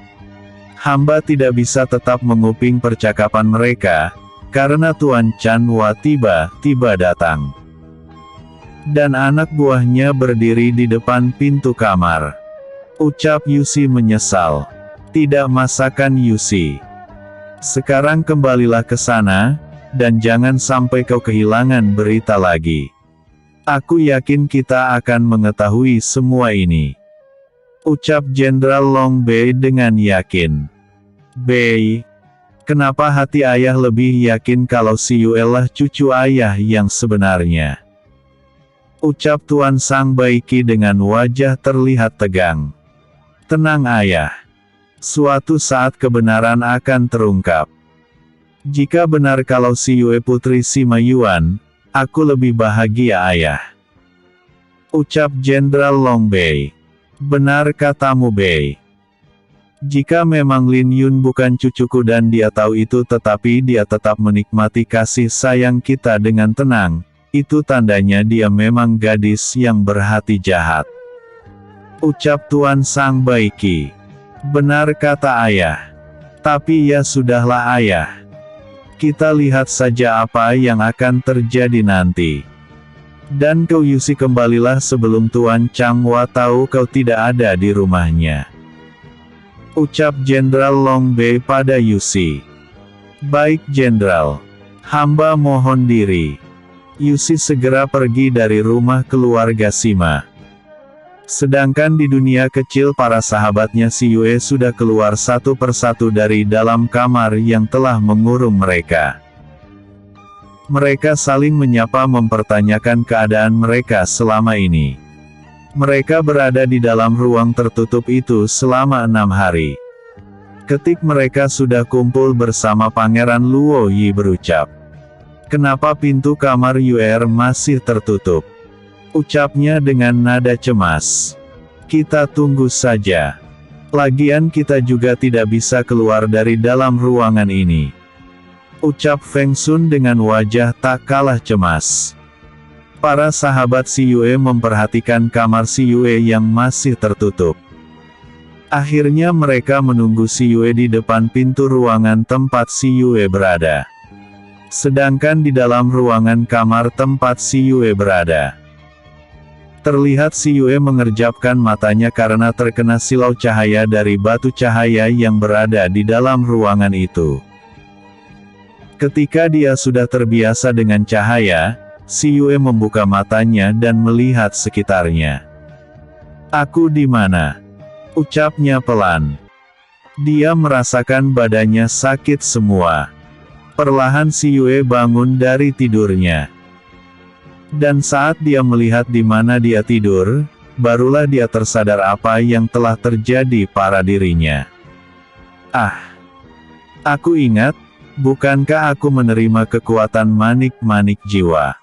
Hamba tidak bisa tetap menguping percakapan mereka, karena Tuan Changhua tiba-tiba datang. Dan anak buahnya berdiri di depan pintu kamar. Ucap Yusi menyesal. Tidak masakan Yusi. Sekarang kembalilah ke sana, dan jangan sampai kau kehilangan berita lagi. Aku yakin kita akan mengetahui semua ini. Ucap Jenderal Long Bei dengan yakin. Bei, kenapa hati ayah lebih yakin kalau si Yue lah cucu ayah yang sebenarnya? Ucap Tuan Sang Baiki dengan wajah terlihat tegang. Tenang ayah. Suatu saat kebenaran akan terungkap. Jika benar kalau si Yue putri Sima Yuan, aku lebih bahagia ayah. Ucap Jenderal Long Bei. Benar katamu Bei. Jika memang Lin Yun bukan cucuku dan dia tahu itu tetapi dia tetap menikmati kasih sayang kita dengan tenang, itu tandanya dia memang gadis yang berhati jahat. Ucap Tuan Sang Baiki. Benar kata ayah. Tapi ya sudahlah ayah. Kita lihat saja apa yang akan terjadi nanti. Dan kau Yusi kembalilah sebelum Tuan Changhua tahu kau tidak ada di rumahnya. Ucap Jenderal Long Bei pada Yusi. Baik Jenderal. Hamba mohon diri. Yusi segera pergi dari rumah keluarga Sima. Sedangkan di dunia kecil para sahabatnya si Yue sudah keluar satu persatu dari dalam kamar yang telah mengurung mereka. Mereka saling menyapa mempertanyakan keadaan mereka selama ini. Mereka berada di dalam ruang tertutup itu selama 6 hari. Ketika mereka sudah kumpul bersama Pangeran Luo Yi berucap. Kenapa pintu kamar Yue masih tertutup? Ucapnya dengan nada cemas. Kita tunggu saja. Lagian kita juga tidak bisa keluar dari dalam ruangan ini. Ucap Feng Sun dengan wajah tak kalah cemas. Para sahabat si Yue memperhatikan kamar si Yue yang masih tertutup. Akhirnya mereka menunggu si Yue di depan pintu ruangan tempat si Yue berada. Sedangkan di dalam ruangan kamar tempat si Yue berada, terlihat si Yue mengerjapkan matanya karena terkena silau cahaya dari batu cahaya yang berada di dalam ruangan itu. Ketika dia sudah terbiasa dengan cahaya, si Yue membuka matanya dan melihat sekitarnya. Aku di mana? Ucapnya pelan. Dia merasakan badannya sakit semua. Perlahan si Yue bangun dari tidurnya. Dan saat dia melihat di mana dia tidur, barulah dia tersadar apa yang telah terjadi pada dirinya. Ah! Aku ingat, bukankah aku menerima kekuatan manik-manik jiwa?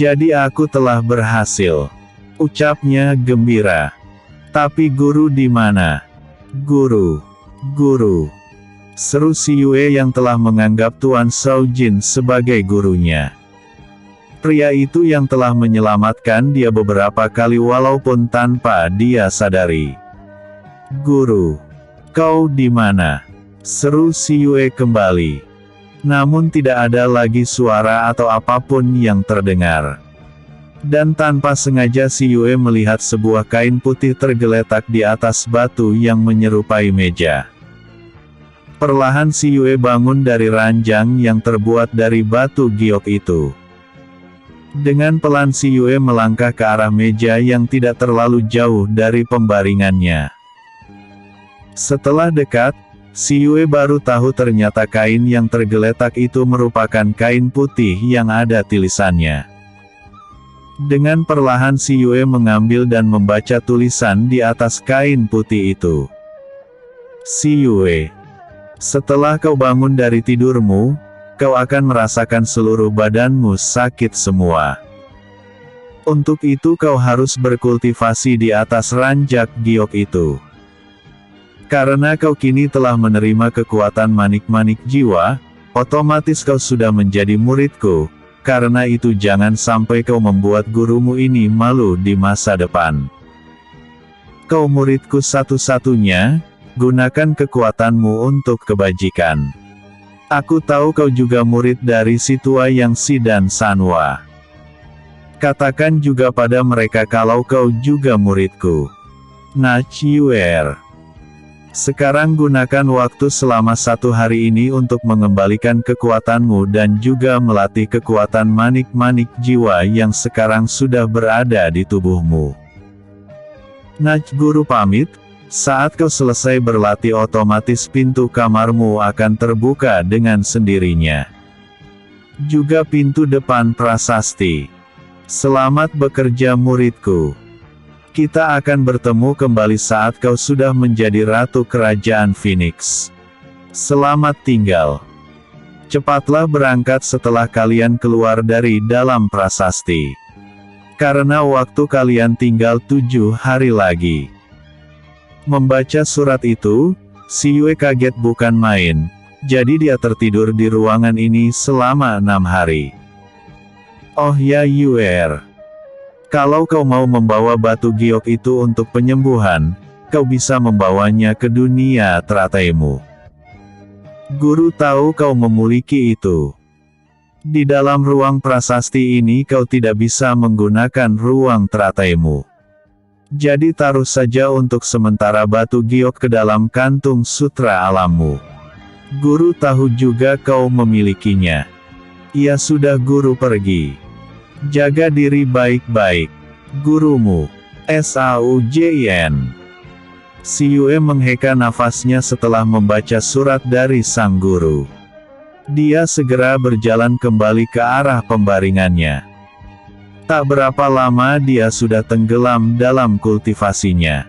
Jadi aku telah berhasil. Ucapnya gembira. Tapi guru di mana? Guru. Guru. Seru si Yue yang telah menganggap Tuan Shao Jin sebagai gurunya. Pria itu yang telah menyelamatkan dia beberapa kali walaupun tanpa dia sadari. Guru. Kau di mana? Seru si Yue kembali. Namun tidak ada lagi suara atau apapun yang terdengar. Dan tanpa sengaja si Yue melihat sebuah kain putih tergeletak di atas batu yang menyerupai meja. Perlahan si Yue bangun dari ranjang yang terbuat dari batu giok itu. Dengan pelan si Yue melangkah ke arah meja yang tidak terlalu jauh dari pembaringannya. Setelah dekat, si Yue baru tahu ternyata kain yang tergeletak itu merupakan kain putih yang ada tulisannya. Dengan perlahan si Yue mengambil dan membaca tulisan di atas kain putih itu. Si Yue, setelah kau bangun dari tidurmu, kau akan merasakan seluruh badanmu sakit semua. Untuk itu kau harus berkultivasi di atas ranjak giok itu. Karena kau kini telah menerima kekuatan manik-manik jiwa, otomatis kau sudah menjadi muridku, karena itu jangan sampai kau membuat gurumu ini malu di masa depan. Kau muridku satu-satunya, gunakan kekuatanmu untuk kebajikan. Aku tahu kau juga murid dari si tua Yang Si dan Sanwa. Katakan juga pada mereka kalau kau juga muridku. Nach Yuer. Sekarang gunakan waktu selama 1 hari ini untuk mengembalikan kekuatanmu dan juga melatih kekuatan manik-manik jiwa yang sekarang sudah berada di tubuhmu. Nah, guru pamit. Saat kau selesai berlatih otomatis pintu kamarmu akan terbuka dengan sendirinya. Juga pintu depan prasasti. Selamat bekerja muridku. Kita akan bertemu kembali saat kau sudah menjadi Ratu Kerajaan Phoenix. Selamat tinggal. Cepatlah berangkat setelah kalian keluar dari dalam prasasti. Karena waktu kalian tinggal 7 hari lagi. Membaca surat itu, si Yue kaget bukan main, jadi dia tertidur di ruangan ini selama 6 hari. Oh ya Yue, kalau kau mau membawa batu giok itu untuk penyembuhan, kau bisa membawanya ke dunia terataimu. Guru tahu kau memiliki itu. Di dalam ruang prasasti ini kau tidak bisa menggunakan ruang terataimu. Jadi taruh saja untuk sementara batu giok ke dalam kantung sutra alammu. Guru tahu juga kau memilikinya. Ya sudah guru pergi. Jaga diri baik-baik. Gurumu. Saujin. Si Yue mengheka nafasnya setelah membaca surat dari sang guru. Dia segera berjalan kembali ke arah pembaringannya. Tak berapa lama dia sudah tenggelam dalam kultivasinya.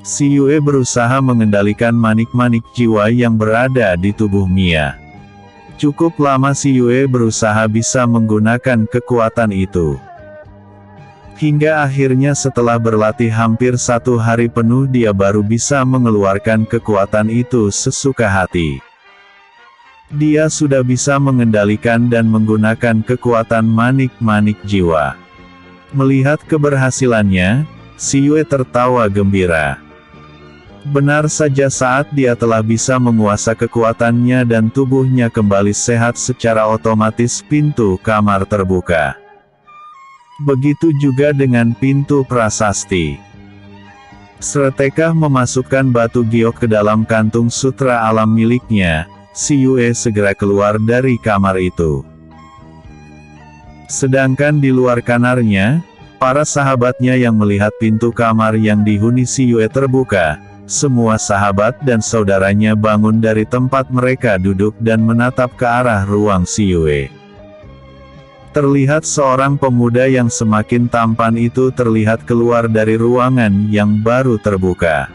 Si Yue berusaha mengendalikan manik-manik jiwa yang berada di tubuh Mia. Cukup lama si Yue berusaha bisa menggunakan kekuatan itu. Hingga akhirnya setelah berlatih hampir 1 hari penuh dia baru bisa mengeluarkan kekuatan itu sesuka hati. Dia sudah bisa mengendalikan dan menggunakan kekuatan manik-manik jiwa. Melihat keberhasilannya, si Yue tertawa gembira. Benar saja saat dia telah bisa menguasai kekuatannya dan tubuhnya kembali sehat secara otomatis pintu kamar terbuka. Begitu juga dengan pintu prasasti. Seketika memasukkan batu giok ke dalam kantung sutra alam miliknya, si Yue segera keluar dari kamar itu. Sedangkan di luar kamarnya, para sahabatnya yang melihat pintu kamar yang dihuni si Yue terbuka, semua sahabat dan saudaranya bangun dari tempat mereka duduk dan menatap ke arah ruang si Yue. Terlihat seorang pemuda yang semakin tampan itu terlihat keluar dari ruangan yang baru terbuka.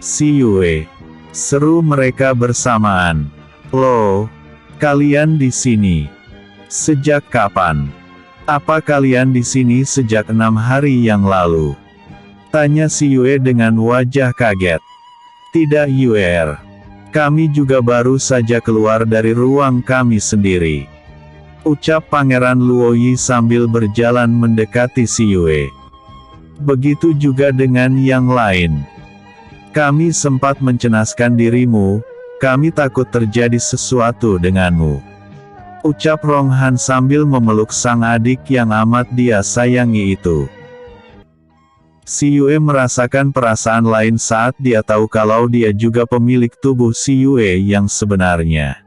Si Yue, seru mereka bersamaan. Loh, kalian di sini? Sejak kapan? Apa kalian di sini sejak 6 hari yang lalu? Tanya si Yue dengan wajah kaget. Tidak Yue, kami juga baru saja keluar dari ruang kami sendiri. Ucap Pangeran Luoyi sambil berjalan mendekati si Yue. Begitu juga dengan yang lain. Kami sempat mencenaskan dirimu, kami takut terjadi sesuatu denganmu. Ucap Rong Han sambil memeluk sang adik yang amat dia sayangi itu. Si Yue merasakan perasaan lain saat dia tahu kalau dia juga pemilik tubuh si Yue yang sebenarnya.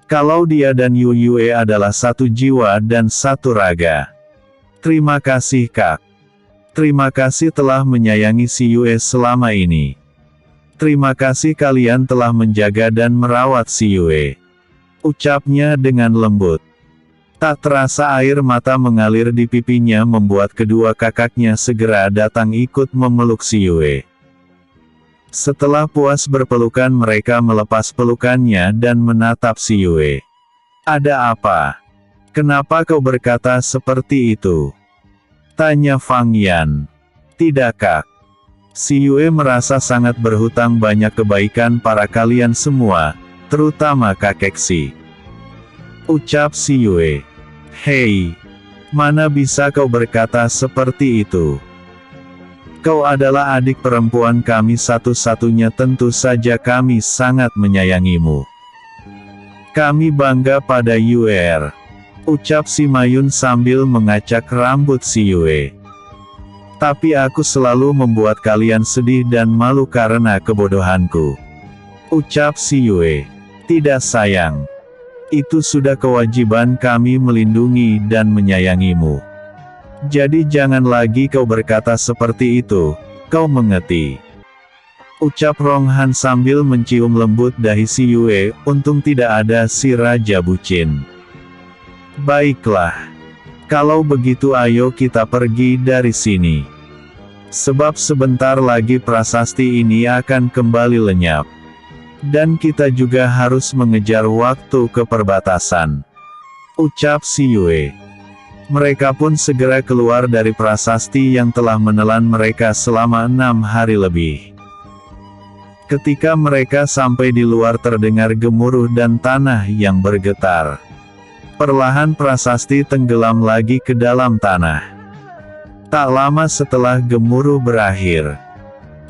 Kalau dia dan Yue adalah satu jiwa dan satu raga. Terima kasih Kak. Terima kasih telah menyayangi si Yue selama ini. Terima kasih kalian telah menjaga dan merawat si Yue. Ucapnya dengan lembut. Tak terasa air mata mengalir di pipinya membuat kedua kakaknya segera datang ikut memeluk si Yue. Setelah puas berpelukan mereka melepas pelukannya dan menatap si Yue. Ada apa? Kenapa kau berkata seperti itu? Tanya Fang Yan. Tidak Kak. Si Yue merasa sangat berhutang banyak kebaikan para kalian semua, terutama kakek Si. Ucap si Yue. Hei, mana bisa kau berkata seperti itu? Kau adalah adik perempuan kami satu-satunya, tentu saja kami sangat menyayangimu. Kami bangga pada Yue. Ucap si Mayun sambil mengacak rambut si Yue. Tapi aku selalu membuat kalian sedih dan malu karena kebodohanku. Ucap si Yue. Tidak sayang. Itu sudah kewajiban kami melindungi dan menyayangimu. Jadi jangan lagi kau berkata seperti itu, kau mengerti. Ucap Ronghan sambil mencium lembut dahi si Yue, untung tidak ada si Raja Bucin. Baiklah. Kalau begitu ayo kita pergi dari sini. Sebab sebentar lagi prasasti ini akan kembali lenyap. Dan kita juga harus mengejar waktu ke perbatasan. Ucap si Yue. Mereka pun segera keluar dari prasasti yang telah menelan mereka selama 6 hari lebih. Ketika mereka sampai di luar terdengar gemuruh dan tanah yang bergetar. Perlahan prasasti tenggelam lagi ke dalam tanah. Tak lama setelah gemuruh berakhir,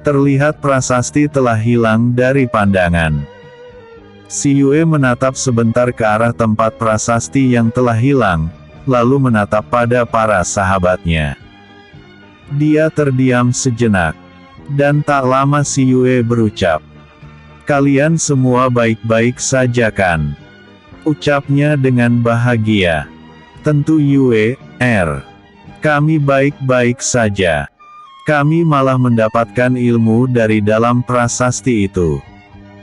terlihat prasasti telah hilang dari pandangan. Si Yue menatap sebentar ke arah tempat prasasti yang telah hilang, lalu menatap pada para sahabatnya. Dia terdiam sejenak. Dan tak lama si Yue berucap. Kalian semua baik-baik saja kan? Ucapnya dengan bahagia. Tentu Yue, kami baik-baik saja. Kami malah mendapatkan ilmu dari dalam prasasti itu.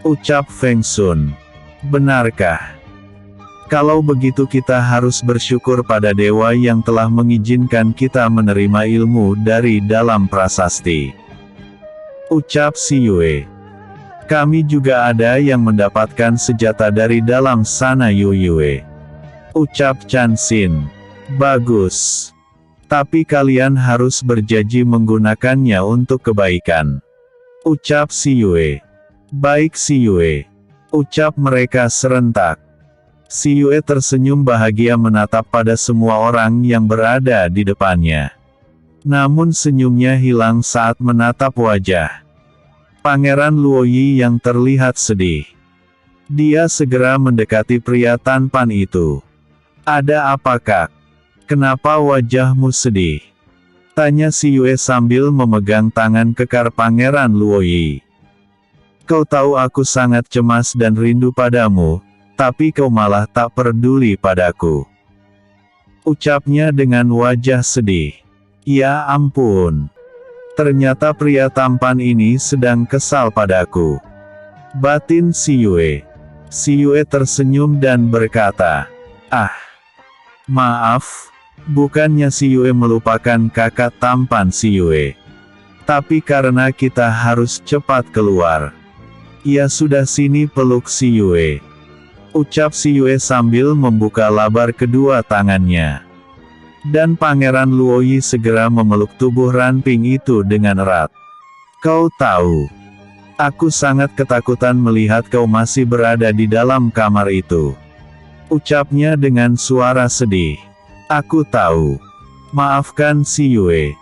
Ucap Feng Sun. Benarkah? Kalau begitu kita harus bersyukur pada dewa yang telah mengizinkan kita menerima ilmu dari dalam prasasti. Ucap si Yue. Kami juga ada yang mendapatkan senjata dari dalam sana Yue. Ucap Chan Xin. Bagus. Tapi kalian harus berjanji menggunakannya untuk kebaikan. Ucap si Yue. Baik si Yue. Ucap mereka serentak. Si Yue tersenyum bahagia menatap pada semua orang yang berada di depannya. Namun senyumnya hilang saat menatap wajah Pangeran Luoyi yang terlihat sedih. Dia segera mendekati pria tampan itu. Ada apa kak? Kenapa wajahmu sedih? Tanya si Yue sambil memegang tangan kekar Pangeran Luoyi. Kau tahu aku sangat cemas dan rindu padamu. Tapi kau malah tak peduli padaku. Ucapnya dengan wajah sedih. Ya ampun. Ternyata pria tampan ini sedang kesal padaku. Batin si Yue. Si Yue tersenyum dan berkata, maaf. Bukannya si Yue melupakan kakak tampan si Yue. Tapi karena kita harus cepat keluar. Ya sudah sini peluk si Yue. Ucap si Yue sambil membuka labar kedua tangannya. Dan Pangeran Luoyi segera memeluk tubuh ranping itu dengan erat. Kau tahu, aku sangat ketakutan melihat kau masih berada di dalam kamar itu. Ucapnya dengan suara sedih. Aku tahu. Maafkan si Yue.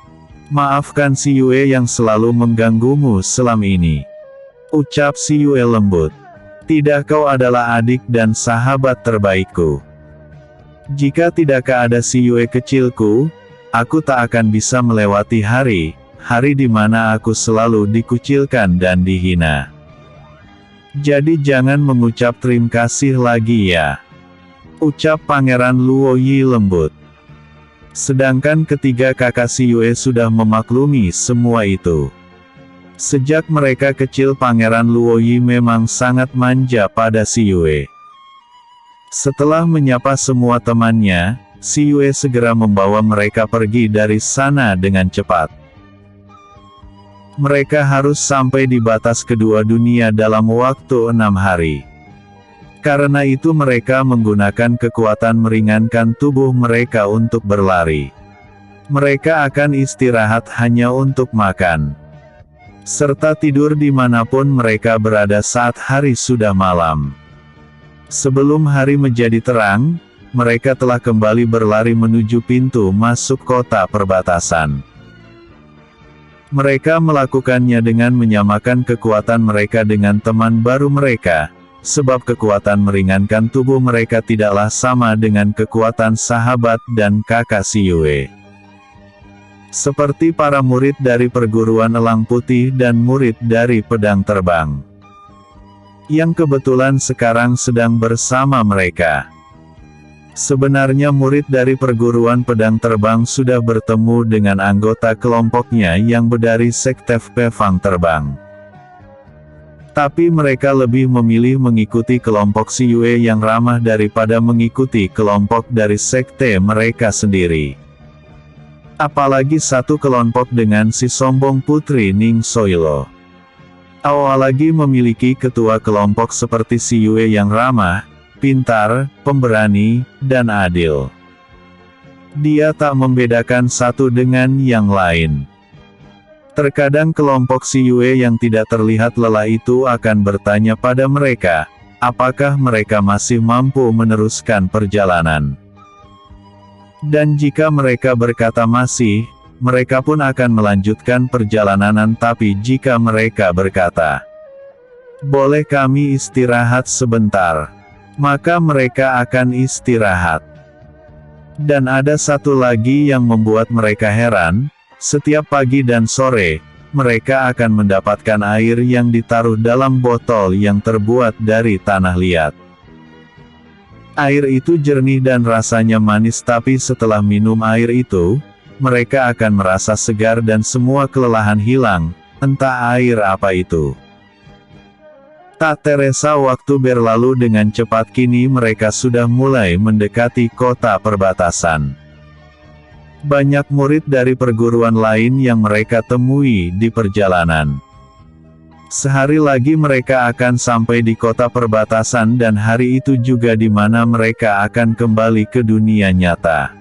Maafkan si Yue yang selalu mengganggumu selama ini. Ucap si Yue lembut. Tidak, kau adalah adik dan sahabat terbaikku. Jika tidak ada si Yue kecilku, aku tak akan bisa melewati hari di mana aku selalu dikucilkan dan dihina. Jadi jangan mengucap terima kasih lagi ya. Ucap Pangeran Luoyi lembut. Sedangkan ketiga kakak si Yue sudah memaklumi semua itu. Sejak mereka kecil Pangeran Luoyi memang sangat manja pada si Yue. Setelah menyapa semua temannya, si Yue segera membawa mereka pergi dari sana dengan cepat. Mereka harus sampai di batas kedua dunia dalam waktu 6 hari. Karena itu mereka menggunakan kekuatan meringankan tubuh mereka untuk berlari. Mereka akan istirahat hanya untuk makan. Serta tidur dimanapun mereka berada saat hari sudah malam. Sebelum hari menjadi terang, mereka telah kembali berlari menuju pintu masuk kota perbatasan. Mereka melakukannya dengan menyamakan kekuatan mereka dengan teman baru mereka, sebab kekuatan meringankan tubuh mereka tidaklah sama dengan kekuatan sahabat dan kakak si Yue. Seperti para murid dari perguruan Elang Putih dan murid dari Pedang Terbang, yang kebetulan sekarang sedang bersama mereka. Sebenarnya murid dari perguruan Pedang Terbang sudah bertemu dengan anggota kelompoknya yang dari sekte Pefang Terbang. Tapi mereka lebih memilih mengikuti kelompok Si Yue yang ramah daripada mengikuti kelompok dari sekte mereka sendiri. Apalagi satu kelompok dengan si sombong Putri Ning Soilo. Apalagi memiliki ketua kelompok seperti Si Yue yang ramah, pintar, pemberani, dan adil. Dia tak membedakan satu dengan yang lain. Terkadang kelompok Si Yue yang tidak terlihat lelah itu akan bertanya pada mereka, apakah mereka masih mampu meneruskan perjalanan. Dan jika mereka berkata masih, mereka pun akan melanjutkan perjalanan, tapi jika mereka berkata, boleh kami istirahat sebentar, maka mereka akan istirahat. Dan ada satu lagi yang membuat mereka heran, setiap pagi dan sore, mereka akan mendapatkan air yang ditaruh dalam botol yang terbuat dari tanah liat. Air itu jernih dan rasanya manis, tapi setelah minum air itu, mereka akan merasa segar dan semua kelelahan hilang, entah air apa itu. Tak terasa waktu berlalu dengan cepat, kini mereka sudah mulai mendekati kota perbatasan. Banyak murid dari perguruan lain yang mereka temui di perjalanan. Sehari lagi mereka akan sampai di kota perbatasan, dan hari itu juga di mana mereka akan kembali ke dunia nyata.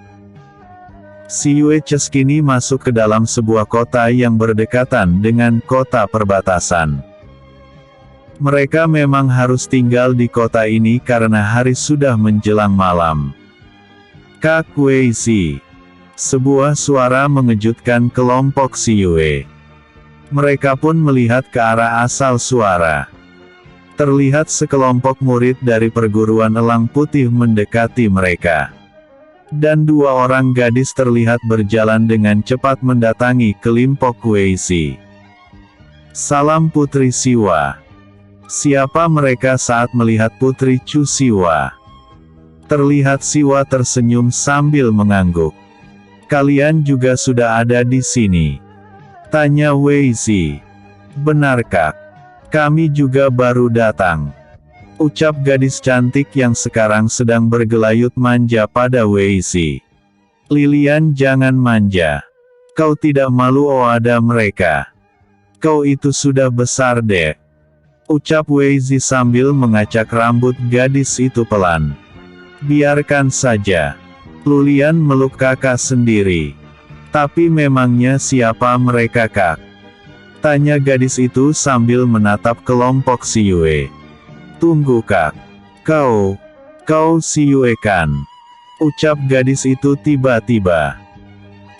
Si Yue kini masuk ke dalam sebuah kota yang berdekatan dengan kota perbatasan. Mereka memang harus tinggal di kota ini karena hari sudah menjelang malam. Kak Wei Si. Sebuah suara mengejutkan kelompok Si Yue. Mereka pun melihat ke arah asal suara. Terlihat sekelompok murid dari perguruan Elang Putih mendekati mereka. Dan dua orang gadis terlihat berjalan dengan cepat mendatangi kelompok Wei Si. Salam Putri Siwa. Siapa mereka saat melihat Putri Chu Siwa? Terlihat Siwa tersenyum sambil mengangguk. Kalian juga sudah ada di sini? Tanya Wei Si. Benarkah? Kami juga baru datang. Ucap gadis cantik yang sekarang sedang bergelayut manja pada Wei Si. Lilian, jangan manja. Kau tidak malu ada mereka. Kau itu sudah besar deh. Ucap Wei Si sambil mengacak rambut gadis itu pelan. Biarkan saja. Lilian meluk kakak sendiri. Tapi memangnya siapa mereka, Kak? Tanya gadis itu sambil menatap kelompok Si Yue. Tunggu, Kak. Kau Si Yue kan? Ucap gadis itu tiba-tiba.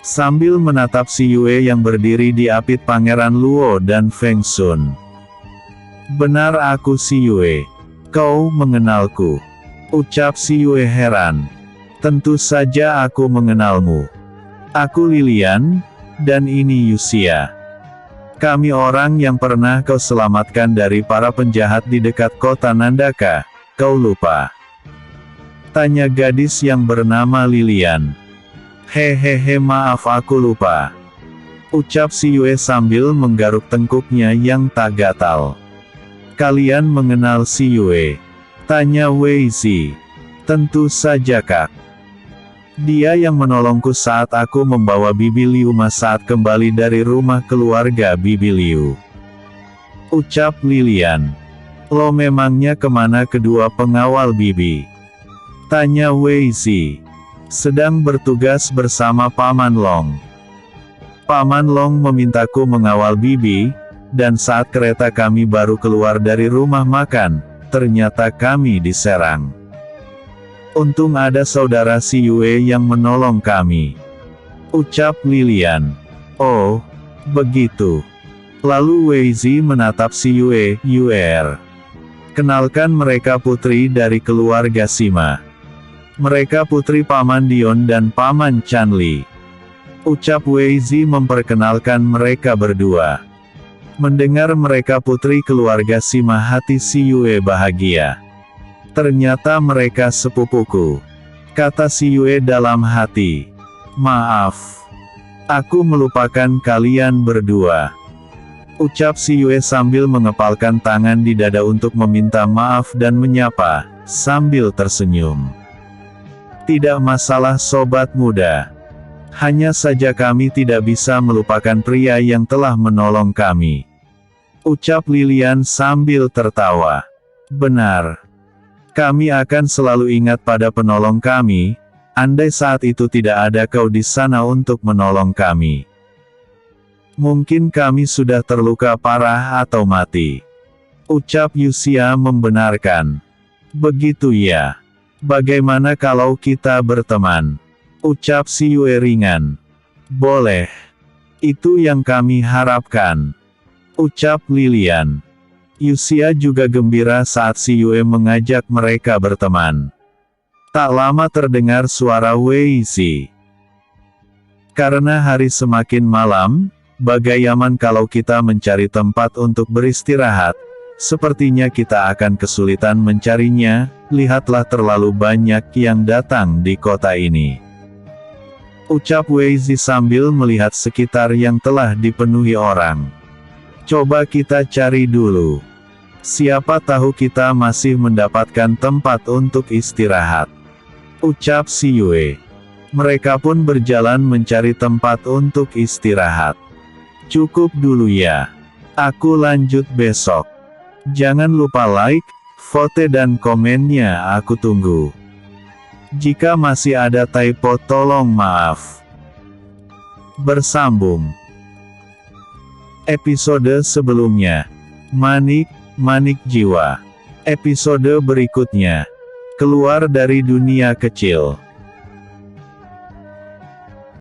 Sambil menatap Si Yue yang berdiri di apit Pangeran Luo dan Feng Sun. Benar, aku Si Yue. Kau mengenalku? Ucap Si Yue heran. Tentu saja aku mengenalmu. Aku Lilian, dan ini Yusia. Kami orang yang pernah kau selamatkan dari para penjahat di dekat kota Nandaka. Kau lupa? Tanya gadis yang bernama Lilian. Hehehe, maaf, aku lupa. Ucap Si Yue sambil menggaruk tengkuknya yang tak gatal. Kalian mengenal Si Yue? Tanya Wei Si. Tentu saja, Kak. Dia yang menolongku saat aku membawa Bibi Liu saat kembali dari rumah keluarga Bibi Liu. Ucap Lilian. Lo memangnya kemana kedua pengawal Bibi? Tanya Wei Si. Sedang bertugas bersama Paman Long. Paman Long memintaku mengawal Bibi, dan saat kereta kami baru keluar dari rumah makan, ternyata kami diserang. Untung ada saudara Si Yue yang menolong kami. Ucap Lilian. Oh, begitu. Lalu Wei Si menatap Si Yue, Yuer. Kenalkan, mereka putri dari keluarga Sima. Mereka putri Paman Dion dan Paman Chanli. Ucap Wei Zi memperkenalkan mereka berdua. Mendengar mereka putri keluarga Sima, hati si Yue bahagia. Ternyata mereka sepupuku, kata si Yue dalam hati. Maaf, aku melupakan kalian berdua, ucap si Yue sambil mengepalkan tangan di dada untuk meminta maaf dan menyapa, sambil tersenyum. Tidak masalah sobat muda. Hanya saja kami tidak bisa melupakan pria yang telah menolong kami, ucap Lilian sambil tertawa. Benar. Kami akan selalu ingat pada penolong kami, andai saat itu tidak ada kau di sana untuk menolong kami. Mungkin kami sudah terluka parah atau mati, ucap Yuxia membenarkan. Begitu ya. Bagaimana kalau kita berteman, ucap si Yue ringan. Boleh. Itu yang kami harapkan, ucap Lilian. Yuxia juga gembira saat si Yue mengajak mereka berteman. Tak lama terdengar suara Wei Zi. Karena hari semakin malam, bagaimana kalau kita mencari tempat untuk beristirahat? Sepertinya kita akan kesulitan mencarinya, lihatlah terlalu banyak yang datang di kota ini, ucap Wei Zi sambil melihat sekitar yang telah dipenuhi orang. Coba kita cari dulu. Siapa tahu kita masih mendapatkan tempat untuk istirahat, ucap si Yue. Mereka pun berjalan mencari tempat untuk istirahat. Cukup dulu ya. Aku lanjut besok. Jangan lupa like, vote dan komennya, aku tunggu. Jika masih ada typo tolong maaf. Bersambung episode sebelumnya. Manik jiwa. Episode berikutnya. Keluar dari dunia kecil.